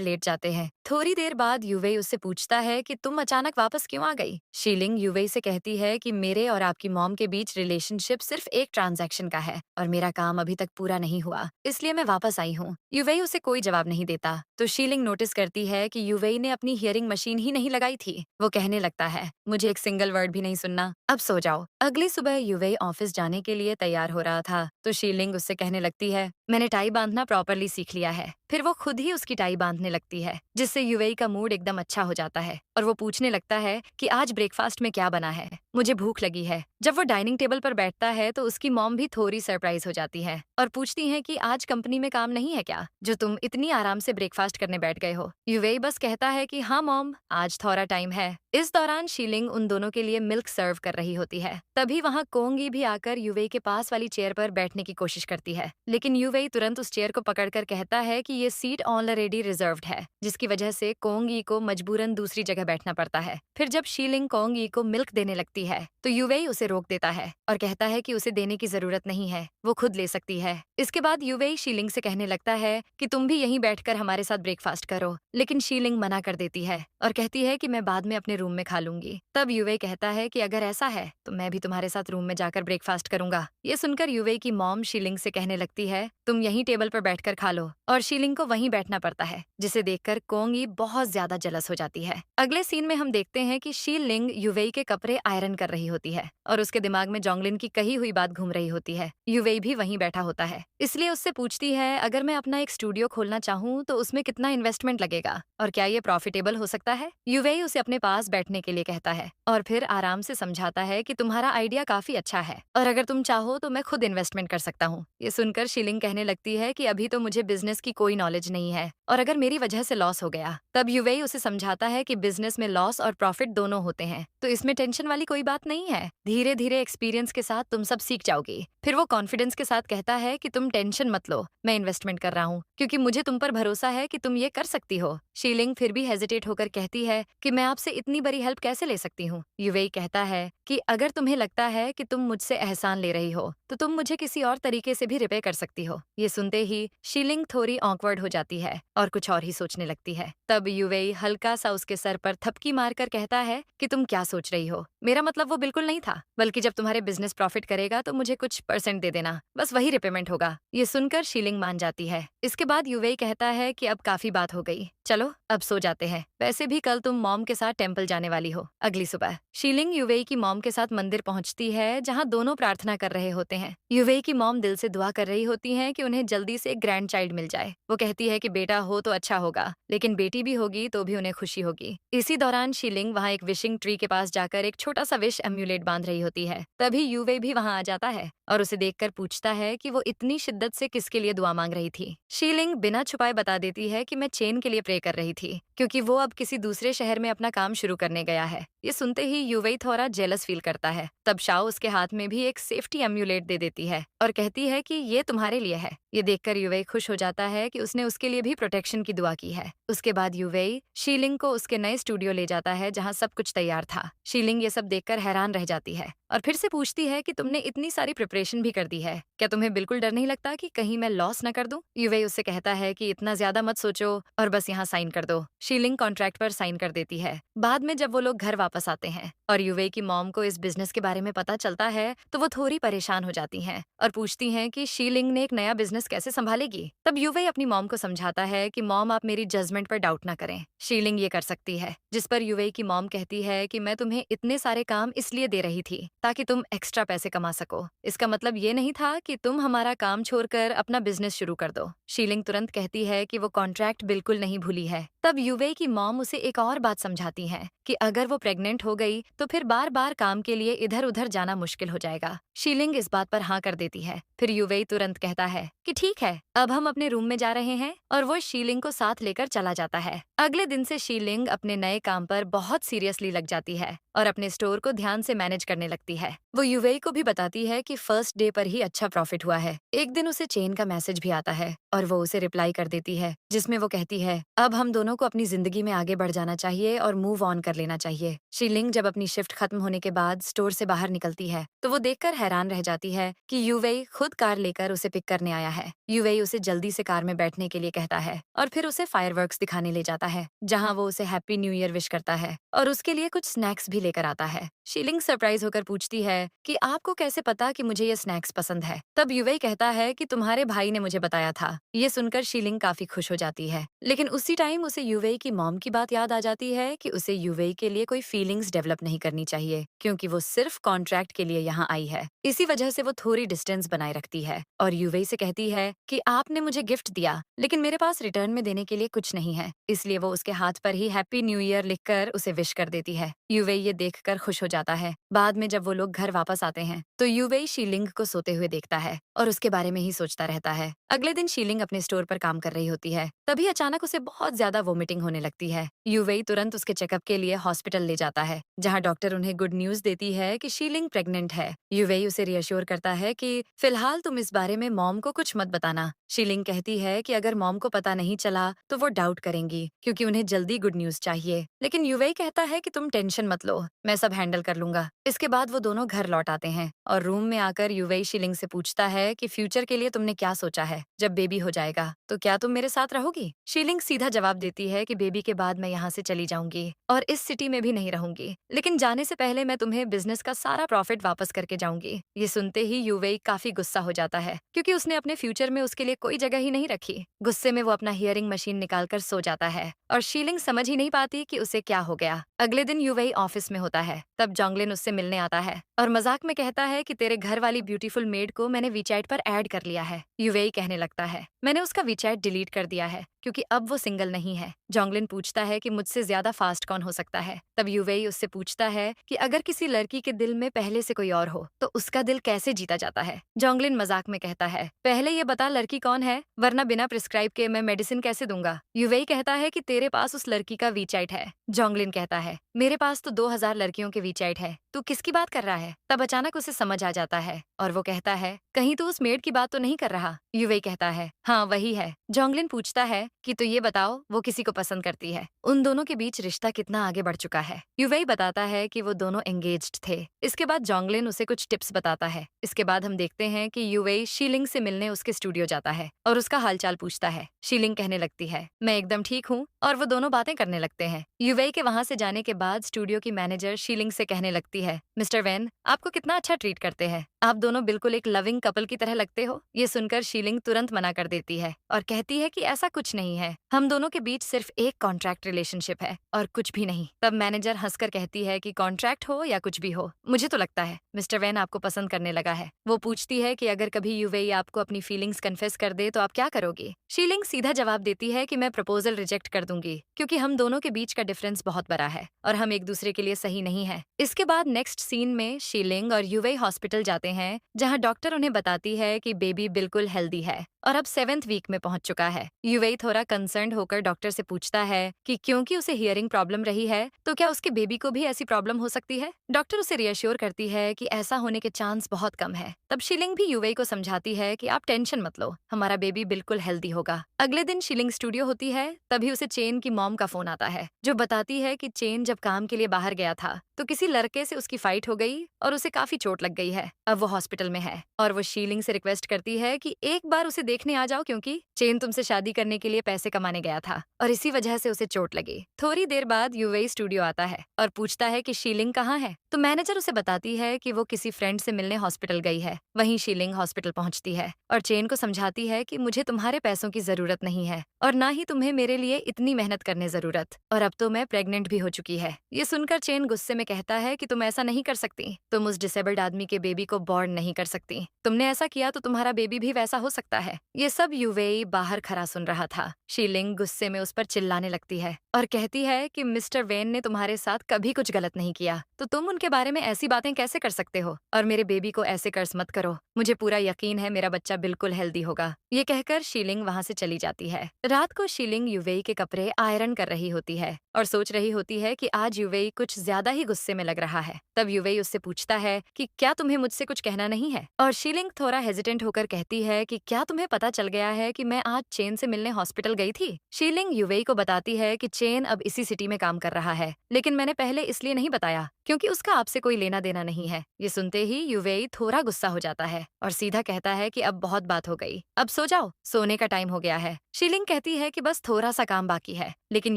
लेट जाते हैं। थोड़ी देर बाद यूवेई उससे पूछता है कि तुम अचानक वापस क्यों आ गई? शीलिंग यूवेई से कहती है कि मेरे और आपकी मॉम के बीच रिलेशनशिप सिर्फ एक ट्रांजैक्शन का है और मेरा काम अभी तक पूरा नहीं हुआ, इसलिए मैं वापस आई हूँ। यूवेई उसे कोई जवाब नहीं देता तो शीलिंग नोटिस करती है कि यूवेई ने अपनी हियरिंग मशीन ही नहीं लगाई थी। वो कहने लगता है, मुझे एक सिंगल वर्ड भी नहीं सुनना, अब सो जाओ। अगली सुबह यूवेई ऑफिस जाने के लिए तैयार हो रहा था तो शीलिंग उससे कहने लगती है, मैंने टाई बांधना प्रॉपरली सीख लिया है। फिर वो खुद ही उसकी टाई बांधने लगती है, जिससे यूवेई का मूड एकदम अच्छा हो जाता है और वो पूछने लगता है कि आज ब्रेकफास्ट में क्या बना है, मुझे भूख लगी है। जब वो डाइनिंग टेबल पर बैठता है तो उसकी मॉम भी थोड़ी सरप्राइज हो जाती है और पूछती है कि आज कंपनी में काम नहीं है क्या, जो तुम इतनी आराम से ब्रेकफास्ट करने बैठ गए हो? यूवेई बस कहता है कि हाँ मॉम, आज थोड़ा टाइम है। इस दौरान शीलिंग उन दोनों के लिए मिल्क सर्व कर रही होती है। तभी वहाँ कोंगी भी आकर यूवेई के पास वाली चेयर पर बैठने की कोशिश करती है, लेकिन यूवेई तुरंत उस चेयर को पकड़कर कहता है कि ये सीट ऑलरेडी रिजर्व्ड है, जिसकी वजह से कोंगी को मजबूरन दूसरी जगह बैठना पड़ता है। फिर जब शीलिंग कोंगी को मिल्क देने लगती है तो यूवेई उसे रोक देता है और कहता है कि उसे देने की जरूरत नहीं है, वो खुद ले सकती है। इसके बाद यूवेई शीलिंग से कहने लगता है कि तुम भी यहीं बैठकर हमारे साथ ब्रेकफास्ट करो, लेकिन शीलिंग मना कर देती है और कहती है कि मैं बाद में अपने रूम में खा लूंगी। तब यूवेई कहता है कि अगर ऐसा है तो मैं भी तुम्हारे साथ रूम में जाकर ब्रेकफास्ट करूंगा। ये सुनकर यूवेई की मॉम शीलिंग से कहने लगती है, तुम यहीं टेबल पर बैठकर खा लो, और शीलिंग को वहीं बैठना पड़ता है, जिसे देखकर कोंगी बहुत ज्यादा जलस हो जाती है। अगले सीन में हम देखते हैं कि शीलिंग यूवेई के कपड़े आयरन कर रही होती है और उसके दिमाग में जोंगलिन की कही हुई बात घूम रही होती है। यूवेई भी वहीं बैठा होता है, इसलिए उससे पूछती है, अगर मैं अपना एक स्टूडियो खोलना चाहूँ तो उसमें कितना इन्वेस्टमेंट लगेगा और क्या ये प्रॉफिटेबल हो सकता है? यूवेई उसे अपने पास बैठने के लिए कहता है और फिर आराम से समझाता है कि तुम्हारा आइडिया काफी अच्छा है और अगर तुम चाहो तो मैं खुद इन्वेस्टमेंट कर सकता हूँ। ये सुनकर शीलिंग कहने लगती है कि अभी तो मुझे बिजनेस की कोई नॉलेज नहीं है और अगर मेरी वजह से लॉस हो गया। तब यूवेई उसे समझाता है कि बिजनेस में लॉस और प्रॉफिट दोनों होते हैं, तो इसमें टेंशन वाली कोई बात नहीं है, धीरे धीरे एक्सपीरियंस के साथ तुम सब सीख जाओगी। फिर वो कॉन्फिडेंस के साथ कहता है कि तुम टेंशन मत लो, मैं इन्वेस्टमेंट कर रहा हूँ क्योंकि मुझे तुम पर भरोसा है कि तुम ये कर सकती हो। शीलिंग फिर भी हेजिटेट होकर कहती है कि मैं आपसे इतनी बड़ी हेल्प कैसे ले सकती हूँ? यूवेई कहता है कि अगर तुम्हें लगता है कि तुम मुझसे एहसान ले रही हो तो तुम मुझे किसी और तरीके से भी रिपे कर सकती हो। ये सुनते ही शीलिंग थोड़ी ऑकवर्ड ऑकवर्ड हो जाती है और कुछ और ही सोचने लगती है। तब युवेई हल्का सा उसके सर पर थपकी मारकर कहता है कि तुम क्या सोच रही हो, मेरा मतलब वो बिल्कुल नहीं था, बल्कि जब तुम्हारे बिजनेस प्रॉफिट करेगा तो मुझे कुछ % दे देना, बस वही रिपेमेंट होगा। ये सुनकर शीलिंग मान जाती है। इसके बाद युवेई कहता है कि अब काफी बात हो गई, चलो अब सो जाते हैं, वैसे भी कल तुम मॉम के साथ टेम्पल जाने वाली हो। अगली सुबह शीलिंग युवेई की मॉम के साथ मंदिर पहुंचती है, जहां दोनों प्रार्थना कर रहे होते हैं। युवेई की मॉम दिल से दुआ कर रही होती हैं कि उन्हें जल्दी से एक ग्रैंड चाइल्ड मिल जाए। वो कहती है कि बेटा हो तो अच्छा होगा, लेकिन बेटी भी होगी तो भी उन्हें खुशी होगी। इसी दौरान शीलिंग वहां एक विशिंग ट्री के पास जाकर एक छोटा सा विश एम्यूलेट बांध रही होती है। तभी युवेई भी वहां आ जाता है और उसे देखकर पूछता है कि वो इतनी शिद्दत से किसके लिए दुआ मांग रही थी। शीलिंग बिना छुपाए बता देती है कि मैं चेन के लिए प्रे कर रही थी, क्योंकि वो अब किसी दूसरे शहर में अपना काम शुरू करने गया है। ये सुनते ही युवेई थोड़ा जेलस फील करता है। तब शाओ उसके हाथ में भी एक सेफ्टी एम्यूलेट दे देती है और कहती है कि ये तुम्हारे लिए है। ये देखकर युवेई खुश हो जाता है कि उसने उसके लिए भी प्रोटेक्शन की दुआ की है। उसके बाद युवेई शीलिंग को उसके नए स्टूडियो ले जाता है, जहाँ सब कुछ तैयार था। शीलिंग ये सब देखकर हैरान रह जाती है और फिर से पूछती है कि तुमने इतनी सारी प्रिपरेशन भी कर दी है, क्या तुम्हें बिल्कुल डर नहीं लगता कि कहीं मैं लॉस न कर दूं? युवेई उससे कहता है कि इतना ज्यादा मत सोचो और बस यहाँ साइन कर दो। शीलिंग कॉन्ट्रैक्ट पर साइन कर देती है। बाद में जब वो लोग घर वापस आते हैं और युवेई की मॉम को इस बिजनेस के बारे में पता चलता है, तो वो थोड़ी परेशान हो जाती हैं और पूछती हैं कि शीलिंग ने एक नया बिजनेस कैसे संभालेगी। तब युवेई अपनी मॉम को समझाता है कि मॉम आप मेरी जजमेंट पर डाउट ना करें, शीलिंग ये कर सकती है। जिस पर युवेई की मॉम कहती है कि मैं तुम्हें इतने सारे काम इसलिए दे रही थी ताकि तुम एक्स्ट्रा पैसे कमा सको, इसका मतलब ये नहीं था कि तुम हमारा काम छोड़कर अपना बिजनेस शुरू कर दो। शीलिंग तुरंत कहती है कि वो कॉन्ट्रैक्ट बिल्कुल नहीं भूली है। तब युवेई की मॉम उसे एक और बात समझाती है कि अगर वो प्रेग्नेंट हो गई तो फिर बार बार काम के लिए इधर उधर जाना मुश्किल हो जाएगा। शीलिंग इस बात पर हाँ कर देती है। फिर युवेई तुरंत कहता है कि ठीक है, अब हम अपने रूम में जा रहे हैं, और वो शीलिंग को साथ लेकर चला जाता है। अगले दिन से शीलिंग अपने नए काम पर बहुत सीरियसली लग जाती है और अपने स्टोर को ध्यान से मैनेज करने लगती है। वो युवेई को भी बताती है कि फर्स्ट डे पर ही अच्छा प्रॉफिट हुआ है। एक दिन उसे चेन का मैसेज भी आता है और वो उसे रिप्लाई कर देती है, जिसमें वो कहती है अब हम दोनों को अपनी जिंदगी में आगे बढ़ जाना चाहिए और मूव ऑन कर लेना चाहिए। शीलिंग जब अपनी शिफ्ट खत्म होने के बाद स्टोर से बाहर निकलती है तो वो देखकर हैरान रह जाती है कि युवेई खुद कार लेकर उसे पिक करने आया है। युवेई उसे जल्दी से कार में बैठने के लिए कहता है और फिर उसे फायरवर्क्स दिखाने ले जाता है, जहाँ वो उसे हैप्पी न्यू ईयर विश करता है और उसके लिए कुछ स्नैक्स भी लेकर आता है। शीलिंग सरप्राइज होकर पूछती है कि आपको कैसे पता कि मुझे ये स्नैक्स पसंद है? तब युवेई कहता है कि तुम्हारे भाई ने मुझे बताया था। ये सुनकर शीलिंग काफी खुश हो जाती है, लेकिन उसी टाइम उसे युवेई की मॉम की बात याद आ जाती है कि उसे युवेई के लिए कोई फीलिंग्स डेवलप नहीं करनी चाहिए, क्योंकि वो सिर्फ कॉन्ट्रैक्ट के लिए यहाँ आई है। इसी वजह से वो थोड़ी डिस्टेंस बनाए रखती है और युवेई से कहती है कि आपने मुझे गिफ्ट दिया, लेकिन मेरे पास रिटर्न में देने के लिए कुछ नहीं है, इसलिए वो उसके हाथ पर ही हैप्पी न्यू ईयर लिखकर उसे विश कर देती है। युवेई ये देखकर खुश हो जाता है। बाद में जब वो लोग घर वापस आते हैं तो युवेई शीलिंग को सोते हुए देखता है और उसके बारे में ही सोचता रहता है। अगले दिन शीलिंग अपने स्टोर पर काम कर रही होती है, तभी अचानक उसे बहुत ज्यादा वोमिटिंग होने लगती है। युवेई तुरंत उसके चेकअप के लिए हॉस्पिटल ले जाता है, जहाँ डॉक्टर उन्हें गुड न्यूज देती है कि शीलिंग प्रेग्नेंट है। युवेई उसे रियश्योर करता है कि फिलहाल तुम इस बारे में मॉम को कुछ मत बताना। शीलिंग कहती है कि अगर मॉम को पता नहीं चला तो वो डाउट करेंगी, क्योंकि उन्हें जल्दी गुड न्यूज चाहिए। लेकिन युवेई कहता है कि तुम टेंशन मत लो, मैं सब हैंडल कर लूंगा। इसके बाद वो दोनों घर लौट आते हैं और रूम में आकर युवेई शीलिंग से पूछता है कि फ्यूचर के लिए तुमने क्या सोचा है? जब बेबी हो जाएगा तो क्या तुम मेरे साथ रहोगी? शीलिंग सीधा जवाब देती है कि बेबी के बाद मैं यहाँ से चली जाऊंगी और इस सिटी में भी नहीं रहूंगी, लेकिन जाने से पहले मैं तुम्हें बिजनेस का सारा प्रॉफिट वापस करके जाऊंगी। ये सुनते ही युवेई काफी गुस्सा हो जाता है, क्योंकि उसने अपने फ्यूचर में उसके लिए कोई जगह ही नहीं रखी। गुस्से में वो अपना हियरिंग मशीन निकालकर सो जाता है और शीलिंग समझ ही नहीं पाती कि उसे क्या हो गया। अगले दिन युवेई ऑफिस में होता है, तब जोंगलिन उससे मिलने आता है और मजाक में कहता है कि तेरे घर वाली ब्यूटीफुल मेड को मैंने वीचैट पर ऐड कर लिया है। युवेई कहने लगता है मैंने उसका वीचैट डिलीट कर दिया है, क्योंकि अब वो सिंगल नहीं है। जोंगलिन पूछता है कि मुझसे ज्यादा फास्ट कौन हो सकता है? तब युवेई उससे पूछता है कि अगर किसी लड़की के दिल में पहले से कोई और हो तो उसका दिल कैसे जीता जाता है? जोंगलिन मजाक में कहता है पहले ये बता लड़की कौन है, वरना बिना प्रिस्क्राइब के मैं मेडिसिन कैसे दूंगा? युवेई कहता है कि तेरे पास उस लड़की का वीचैट है। जोंगलिन कहता है मेरे पास तो 2000 लड़कियों के वीचैट है, तू किसकी बात कर रहा है? तब अचानक उसे समझ आ जाता है और वो कहता है कहीं तू उस मेड की बात तो नहीं कर रहा? युवेई कहता है हाँ वही है। जोंगलिन पूछता है कि तो ये बताओ वो किसी को पसंद करती है? उन दोनों के बीच रिश्ता कितना आगे बढ़ चुका है? युवेई बताता है कि वो दोनों एंगेज्ड थे। इसके बाद जोंगलिन उसे कुछ टिप्स बताता है। इसके बाद हम देखते हैं कि यूवेई शीलिंग से मिलने उसके स्टूडियो जाता है और उसका हालचाल पूछता है। शीलिंग कहने लगती है, मैं एकदम ठीक हूँ, और वो दोनों बातें करने लगते हैं। यूवेई के वहां से जाने के बाद स्टूडियो की मैनेजर शीलिंग से कहने लगती है, मिस्टर वैन आपको कितना अच्छा ट्रीट करते हैं, आप दोनों बिल्कुल एक लविंग कपल की तरह लगते हो। ये सुनकर शीलिंग तुरंत मना कर देती है और कहती है कि ऐसा कुछ नहीं है, हम दोनों के बीच सिर्फ एक कॉन्ट्रैक्ट रिलेशनशिप है और कुछ भी नहीं। तब मैनेजर हंसकर कहती है कि कॉन्ट्रैक्ट हो या कुछ भी हो, मुझे तो लगता है मिस्टर वैन आपको पसंद करने लगा है। वो पूछती है कि अगर कभी यूवेई आपको अपनी फीलिंग्स कन्फेस कर दे तो आप क्या करोगे। शीलिंग सीधा जवाब देती है कि मैं प्रपोजल रिजेक्ट कर दूंगी, क्योंकि हम दोनों के बीच का डिफरेंस बहुत बड़ा है और हम एक दूसरे के लिए सही नहीं है। इसके बाद नेक्स्ट सीन में शीलिंग और यूवेई हॉस्पिटल जाते हैं, जहां डॉक्टर उन्हें बताती है कि बेबी बिल्कुल हेल्दी है और अब 7th वीक में पहुंच चुका है। यूवेई थोड़ा कंसर्न्ड होकर डॉक्टर से पूछता है कि क्योंकि उसे हियरिंग प्रॉब्लम रही है तो क्या उसके बेबी को भी ऐसी प्रॉब्लम हो सकती है। डॉक्टर उसे रियश्योर करती है कि ऐसा होने के चांस बहुत कम है। तब शीलिंग भी यूवेई को समझाती है कि आप टेंशन मत लो, हमारा बेबी बिल्कुल हेल्दी होगा। अगले दिन शीलिंग स्टूडियो होती है, तभी उसे चेन की मॉम का फोन आता है, जो बताती है कि चेन जब काम के लिए बाहर गया था तो किसी लड़के से उसकी फाइट हो गई और उसे काफी चोट लग गई है। अब वो हॉस्पिटल में है और वो शीलिंग से रिक्वेस्ट करती है कि एक बार उसे देखने आ जाओ, क्योंकि चेन तुमसे शादी करने के लिए पैसे कमाने गया था और इसी वजह से उसे चोट लगी। थोड़ी देर बाद यूवेई स्टूडियो आता है और पूछता है कि शीलिंग कहाँ है, तो मैनेजर उसे बताती है कि वो किसी फ्रेंड से मिलने हॉस्पिटल गई है। वहीं शीलिंग हॉस्पिटल पहुंचती है और चेन को समझाती है कि मुझे तुम्हारे पैसों की जरूरत नहीं है और ना ही तुम्हें मेरे लिए इतनी मेहनत करने जरूरत, और अब तो मैं प्रेग्नेंट भी हो चुकी है। ये सुनकर चेन गुस्से में कहता है कि तुम ऐसा नहीं कर सकती, तुम उस डिसेबल्ड आदमी के बेबी को बॉर्न नहीं कर सकती, तुमने ऐसा किया तो तुम्हारा बेबी भी वैसा हो सकता है। ये सब यूवेई बाहर खड़ा सुन रहा था। शीलिंग गुस्से में उस पर चिल्लाने लगती है और कहती है कि मिस्टर वेन ने तुम्हारे साथ कभी कुछ गलत नहीं किया, तो तुम उनके बारे में ऐसी बातें कैसे कर सकते हो, और मेरे बेबी को ऐसे कर्ज मत करो, मुझे पूरा यकीन है मेरा बच्चा बिल्कुल हेल्दी होगा। ये कहकर शीलिंग वहाँ से चली जाती है। रात को शीलिंग यूवेई के कपड़े आयरन कर रही होती है और सोच रही होती है कि आज यूवेई कुछ ज्यादा ही गुस्से में लग रहा है। तब यूवेई उससे पूछता है कि क्या तुम्हें मुझसे कुछ कहना नहीं है, और शीलिंग थोड़ा हेजिटेंट होकर कहती है कि क्या तुम्हें पता चल गया है कि मैं आज चेन से मिलने हॉस्पिटल गई थी। शीलिंग यूवेई को बताती है कि चेन अब इसी सिटी में काम कर रहा है, लेकिन मैंने पहले इसलिए नहीं बताया क्योंकि उसका आपसे कोई लेना देना नहीं है। ये सुनते ही यूवेई थोड़ा गुस्सा हो जाता है और सीधा कहता है कि अब बहुत बात हो गई, अब सो जाओ, सोने का टाइम हो गया है। शीलिंग कहती है कि बस थोड़ा सा काम बाकी है, लेकिन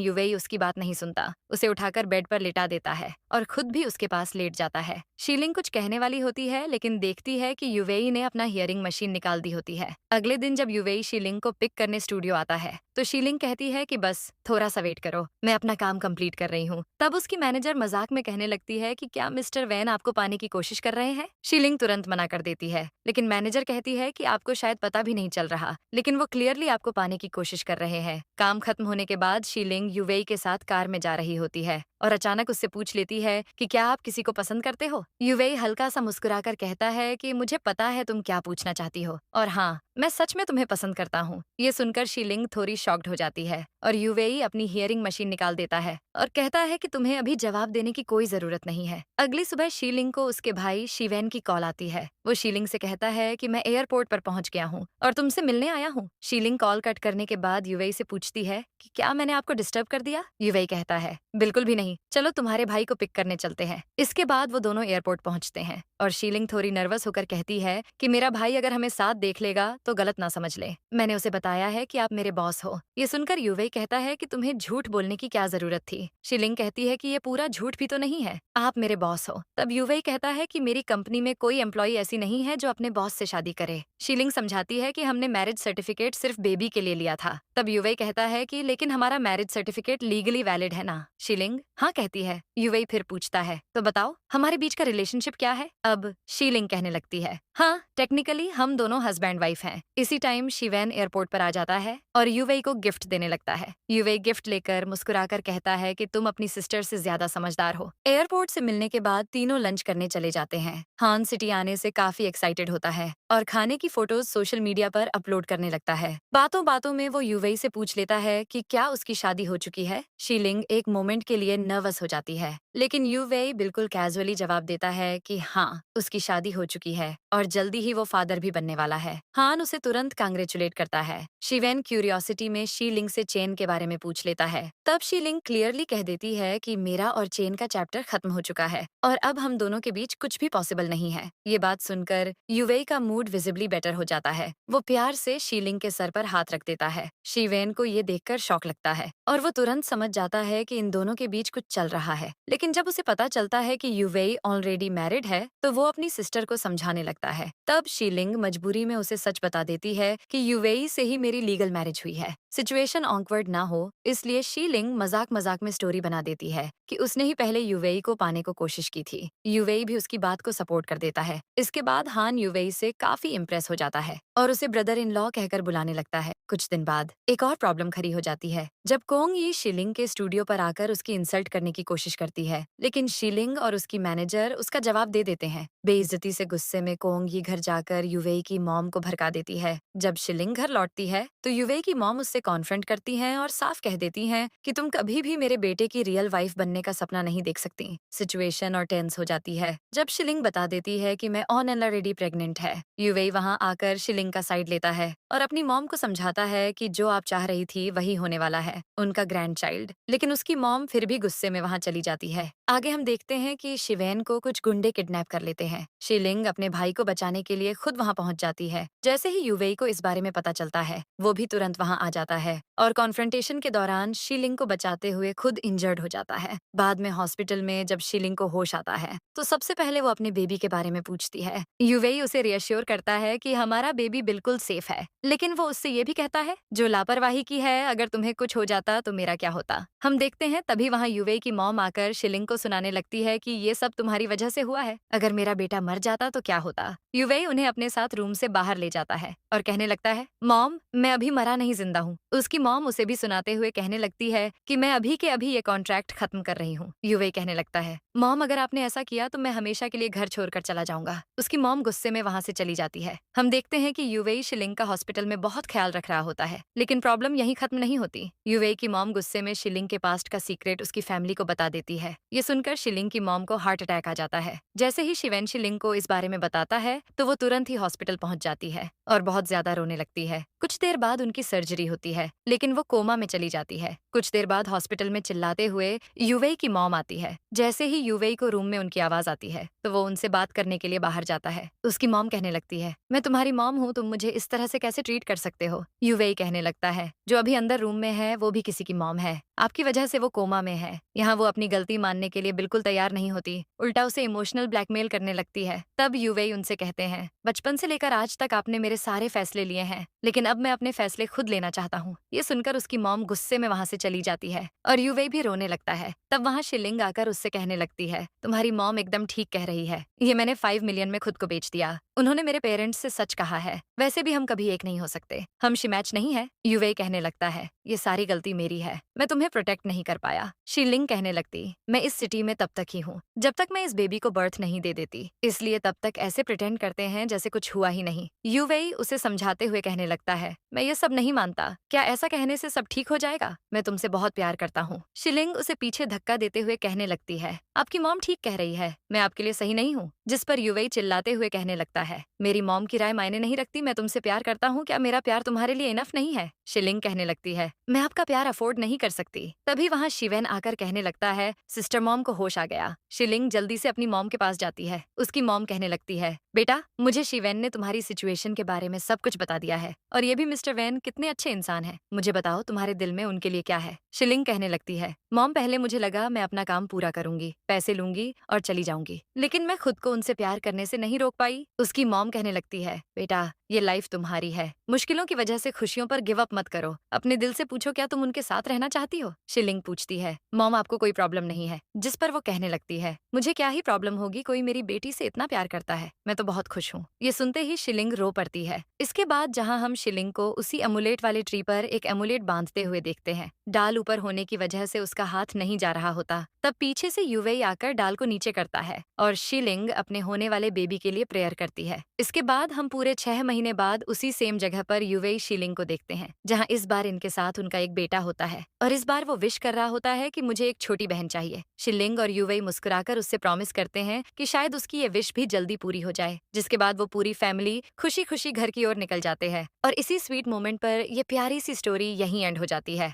यूवेई उसकी बात नहीं सुनता, उसे उठाकर बेड पर लिटा देता है और खुद भी उसके पास लेट जाता है। शीलिंग कुछ कहने वाली होती है, लेकिन देखती है कि यूवेई ने अपना हियरिंग मशीन निकाल दी होती है। अगले दिन जब यूवेई शीलिंग को पिक करने स्टूडियो आता है तो शीलिंग कहती है कि बस थोड़ा सा वेट करो, मैं अपना काम कंप्लीट कर रही हूँ। तब उसकी मैनेजर मजाक में कहने लगती है कि क्या मिस्टर वैन आपको पाने की कोशिश कर रहे हैं। शीलिंग तुरंत मना कर देती है, लेकिन मैनेजर कहती है कि आपको शायद पता भी नहीं चल रहा, लेकिन वो क्लियरली आपको पाने की कोशिश कर रहे हैं। काम खत्म होने के बाद शीलिंग यूवेई के साथ कार में जा रही होती है और अचानक उससे पूछ लेती है कि क्या आप किसी को पसंद करते हो। यूवेई हल्का सा मुस्कुराकर कहता है कि मुझे पता है तुम क्या पूछना चाहती हो, और हाँ, मैं सच में तुम्हें पसंद करता हूँ। ये सुनकर शीलिंग थोड़ी शॉक्ड हो जाती है और यूवेई अपनी हियरिंग मशीन निकाल देता है और कहता है कि तुम्हें अभी जवाब देने की कोई जरूरत नहीं है। अगली सुबह शीलिंग को उसके भाई शिवेन की कॉल आती है। वो शीलिंग से कहता है कि मैं एयरपोर्ट पर पहुंच गया हूँ और तुमसे मिलने आया हूँ। शीलिंग कॉल कट करने के बाद यूवेई से पूछती है कि क्या मैंने आपको डिस्टर्ब कर दिया। यूवेई कहता है बिल्कुल भी नहीं, चलो तुम्हारे भाई को पिक करने चलते हैं। इसके बाद वो दोनों एयरपोर्ट पहुंचते हैं और शीलिंग थोड़ी नर्वस होकर कहती है कि मेरा भाई अगर हमें साथ देख लेगा तो गलत ना समझ ले, मैंने उसे बताया है कि आप मेरे बॉस हो। ये सुनकर यूवेई कहता है कि तुम्हें झूठ बोलने की क्या जरूरत थी। शीलिंग कहती है कि ये पूरा झूठ भी तो नहीं है, आप मेरे बॉस हो। तब यूवेई कहता है कि मेरी कंपनी में कोई एम्प्लॉय ऐसी नहीं है जो अपने बॉस से शादी करे। शीलिंग समझाती है कि हमने मैरिज सर्टिफिकेट सिर्फ बेबी के लिए लिया था। तब यूवेई कहता है कि लेकिन हमारा मैरिज सर्टिफिकेट लीगली वैलिड है ना। शीलिंग हाँ कहती है। यूवेई फिर पूछता है तो बताओ हमारे बीच का रिलेशनशिप क्या है। अब शीलिंग कहने लगती है हाँ, टेक्निकली हम दोनों हस्बैंड वाइफ हैं। इसी टाइम शिवेन एयरपोर्ट पर आ जाता है और यूवेई को गिफ्ट देने लगता है। यूवेई गिफ्ट लेकर मुस्कुराकर कहता है कि तुम अपनी सिस्टर से ज्यादा समझदार हो। एयरपोर्ट से मिलने के बाद तीनों लंच करने चले जाते हैं। हान सिटी आने से काफी एक्साइटेड होता है और खाने की फोटोज सोशल मीडिया पर अपलोड करने लगता है। बातों बातों में वो यूवेई से पूछ लेता है कि क्या उसकी शादी हो चुकी है। शीलिंग एक मोमेंट के लिए नर्वस हो जाती है, लेकिन यूवेई बिल्कुल कैजुअल कैजुअली जवाब देता है कि हाँ, उसकी शादी हो चुकी है और जल्दी ही वो फादर भी बनने वाला है। हान उसे तुरंत कांग्रेचुलेट करता है। शिवेन क्यूरियोसिटी में शीलिंग से चेन के बारे में पूछ लेता है। तब शीलिंग क्लियरली कह देती है कि मेरा और चेन का चैप्टर खत्म हो चुका है और अब हम दोनों के बीच कुछ भी पॉसिबल नहीं है। ये बात सुनकर युवेई का मूड विजिबली बेटर हो जाता है। वो प्यार से शीलिंग के सर पर हाथ रख देता है। शिवेन को ये देखकर शॉक लगता है और वो तुरंत समझ जाता है कि इन दोनों के बीच कुछ चल रहा है। लेकिन जब उसे पता चलता है कि युवेई ऑलरेडी मैरिड है तो वो अपनी सिस्टर को समझाने लगता है। तब शीलिंग मजबूरी में उसे सच बता देती है कि युवेई से ही मेरी लीगल मैरिज हुई है। सिचुएशन ऑकवर्ड ना हो इसलिए शीलिंग मजाक मजाक में स्टोरी बना देती है कि उसने ही पहले युवेई को पाने को कोशिश की थी। युवेई भी उसकी बात को सपोर्ट कर देता है। इसके बाद हान युवेई से काफी इम्प्रेस हो जाता है और उसे ब्रदर इन लॉ कहकर बुलाने लगता है। कुछ दिन बाद एक और प्रॉब्लम खड़ी हो जाती है जब कोंग ये शीलिंग के स्टूडियो पर आकर उसकी इंसल्ट करने की कोशिश करती है, लेकिन शीलिंग और उसकी मैनेजर उसका जवाब दे देते हैं। बेइज्जती से गुस्से में कोंग ये घर जाकर युवेई की मॉम को भड़का देती है। जब शीलिंग घर लौटती है तो युवेई की मॉम उससे कॉन्फ्रंट करती हैं और साफ कह देती हैं कि तुम कभी भी मेरे बेटे की रियल वाइफ बनने का सपना नहीं देख सकती। सिचुएशन और टेंस हो जाती है जब शीलिंग बता देती है कि मैं ऑलरेडी प्रेग्नेंट है। युवेई वहाँ आकर शीलिंग का साइड लेता है और अपनी मॉम को समझाता है कि जो आप चाह रही थी वही होने वाला है, उनका ग्रैंड चाइल्ड। लेकिन उसकी मॉम फिर भी गुस्से में वहाँ चली जाती है। आगे हम देखते हैं कि शिवेन को कुछ गुंडे किडनैप कर लेते हैं। शीलिंग अपने भाई को बचाने के लिए खुद वहाँ पहुँच जाती है। जैसे ही युवेई को इस बारे में पता चलता है वो भी तुरंत वहाँ आ जाता है और कॉन्फ्रंटेशन के दौरान शीलिंग को बचाते हुए खुद इंजर्ड हो जाता है। बाद में हॉस्पिटल में जब शीलिंग को होश आता है तो सबसे पहले वो अपने बेबी के बारे में पूछती है। युवेई उसे रियश्योर करता है कि हमारा बेबी बिल्कुल सेफ है, लेकिन वो उससे ये भी कहता है जो लापरवाही की है, अगर तुम्हें कुछ हो जाता तो मेरा क्या होता। हम देखते हैं तभी वहाँ युवेई की मॉम आकर शीलिंग को सुनाने लगती है कि ये सब तुम्हारी वजह से हुआ है, अगर मेरा बेटा मर जाता तो क्या होता। युवेई उन्हें अपने साथ रूम से बाहर ले जाता है और कहने लगता है, मॉम मैं अभी मरा नहीं जिंदा हूँ। उसकी मॉम उसे भी सुनाते हुए कहने लगती है कि मैं अभी के अभी ये कॉन्ट्रैक्ट खत्म कर रही हूँ। युवेई कहने लगता है, मॉम अगर आपने ऐसा किया तो मैं हमेशा के लिए घर छोड़कर चला जाऊंगा। उसकी मॉम गुस्से में वहाँ से चली जाती है। हम देखते हैं कि युवेई शीलिंग का हॉस्पिटल में बहुत ख्याल रख रहा होता है, लेकिन प्रॉब्लम यहीं खत्म नहीं होती। युवेई की मॉम गुस्से में शीलिंग के पास्ट का सीक्रेट उसकी फैमिली को बता देती है। ये सुनकर शीलिंग की मॉम को हार्ट अटैक आ जाता है। जैसे ही शिवेन शीलिंग को इस बारे में बताता है तो वो तुरंत ही हॉस्पिटल पहुंच जाती है और बहुत ज्यादा रोने लगती है। कुछ देर बाद उनकी सर्जरी होती है, लेकिन वो कोमा में चली जाती है। कुछ देर बाद हॉस्पिटल में चिल्लाते हुए युवेई की मॉम आती है। जैसे ही युवेई को रूम में उनकी आवाज आती है तो वो उनसे बात करने के लिए बाहर जाता है। उसकी मॉम कहने लगती है, मैं तुम्हारी मॉम हूँ, तुम मुझे इस तरह से कैसे ट्रीट कर सकते हो। युवेई कहने लगता है, जो अभी अंदर रूम में है वो भी किसी की मॉम है, आपकी वजह से वो कोमा में है। यहाँ वो अपनी गलती मानने के लिए बिल्कुल तैयार नहीं होती, उल्टा उसे इमोशनल ब्लैकमेल करने लगती है। तब युवेई उनसे कहते हैं, बचपन से लेकर आज तक आपने मेरे सारे फैसले लिए हैं, लेकिन अब मैं अपने फैसले खुद लेना चाहता हूँ। ये सुनकर उसकी मॉम गुस्से में वहाँ से चली जाती है और युवेई भी रोने लगता है। तब वहाँ शीलिंग आकर उससे कहने लगती है, तुम्हारी मॉम एकदम ठीक कह रही है, ये मैंने 5 मिलियन में खुद को बेच दिया। उन्होंने मेरे पेरेंट्स से सच कहा है, वैसे भी हम कभी एक नहीं हो सकते, हम शिमैच नहीं है। युवेई कहने लगता है, ये सारी गलती मेरी है, मैं तुम्हें प्रोटेक्ट नहीं कर पाया। शीलिंग कहने लगती, मैं इस सिटी में तब तक ही हूँ जब तक मैं इस बेबी को बर्थ नहीं दे देती, इसलिए तब तक ऐसे प्रिटेंड करते हैं जैसे कुछ हुआ ही नहीं। युवेई उसे समझाते हुए कहने लगता है, मैं ये सब नहीं मानता, क्या ऐसा कहने से सब ठीक हो जाएगा, मैं तुमसे बहुत प्यार करता हूँ। शीलिंग उसे पीछे धक्का देते हुए कहने लगती है, आपकी मॉम ठीक कह रही है, मैं आपके लिए सही नहीं हूँ। जिस पर युवेई चिल्लाते हुए कहने लगता है, मेरी मॉम की राय मायने नहीं रखती, मैं तुमसे प्यार करता हूँ, क्या मेरा प्यार तुम्हारे लिए इनफ नहीं है। शीलिंग कहने लगती है, मैं आपका प्यार अफोर्ड नहीं कर सकती। तभी वहाँ शिवेन आकर कहने लगता है, सिस्टर मॉम को होश आ गया। शीलिंग जल्दी से अपनी मॉम के पास जाती है। उसकी मॉम कहने लगती है, बेटा मुझे शिवेन ने तुम्हारी सिचुएशन के बारे में सब कुछ बता दिया है और ये भी मिस्टर वैन कितने अच्छे इंसान है, मुझे बताओ तुम्हारे दिल में उनके लिए क्या है। शीलिंग कहने लगती है, मॉम पहले मुझे लगा मैं अपना काम पूरा करूंगी, पैसे लूंगी और चली जाऊंगी, लेकिन मैं खुद को उनसे प्यार करने से नहीं रोक पाई। उसकी मॉम कहने लगती है, बेटा ये लाइफ तुम्हारी है, मुश्किलों की वजह से खुशियों पर गिव अप मत करो, अपने दिल से पूछो क्या तुम उनके साथ रहना चाहती हो। शीलिंग पूछती है, मॉम आपको कोई प्रॉब्लम नहीं है। जिस पर वो कहने लगती है, मुझे क्या ही प्रॉब्लम होगी, कोई मेरी बेटी से इतना प्यार करता है, मैं तो बहुत खुश हूँ। ये सुनते ही शीलिंग रो पड़ती है। इसके बाद जहाँ हम शीलिंग को उसी एमुलेट वाले ट्री पर एक एमुलेट बांधते हुए देखते हैं। डाल ऊपर होने की वजह से उसका हाथ नहीं जा रहा होता, तब पीछे से युवई आकर डाल को नीचे करता है और शीलिंग अपने होने वाले बेबी के लिए प्रेयर करती है। इसके बाद हम पूरे 6 महीने बाद उसी सेम जगह पर युवई शीलिंग को देखते हैं, जहाँ इस बार इनके साथ उनका एक बेटा होता है और इस बार वो विश कर रहा होता है कि मुझे एक छोटी बहन चाहिए। शीलिंग और युवई मुस्कुराकर उससे प्रॉमिस करते हैं कि शायद उसकी ये विश भी जल्दी पूरी हो जाए, जिसके बाद वो पूरी फैमिली खुशी खुशी घर की ओर निकल जाते हैं और इसी स्वीट मोमेंट पर ये प्यारी सी स्टोरी यहीं एंड हो जाती है।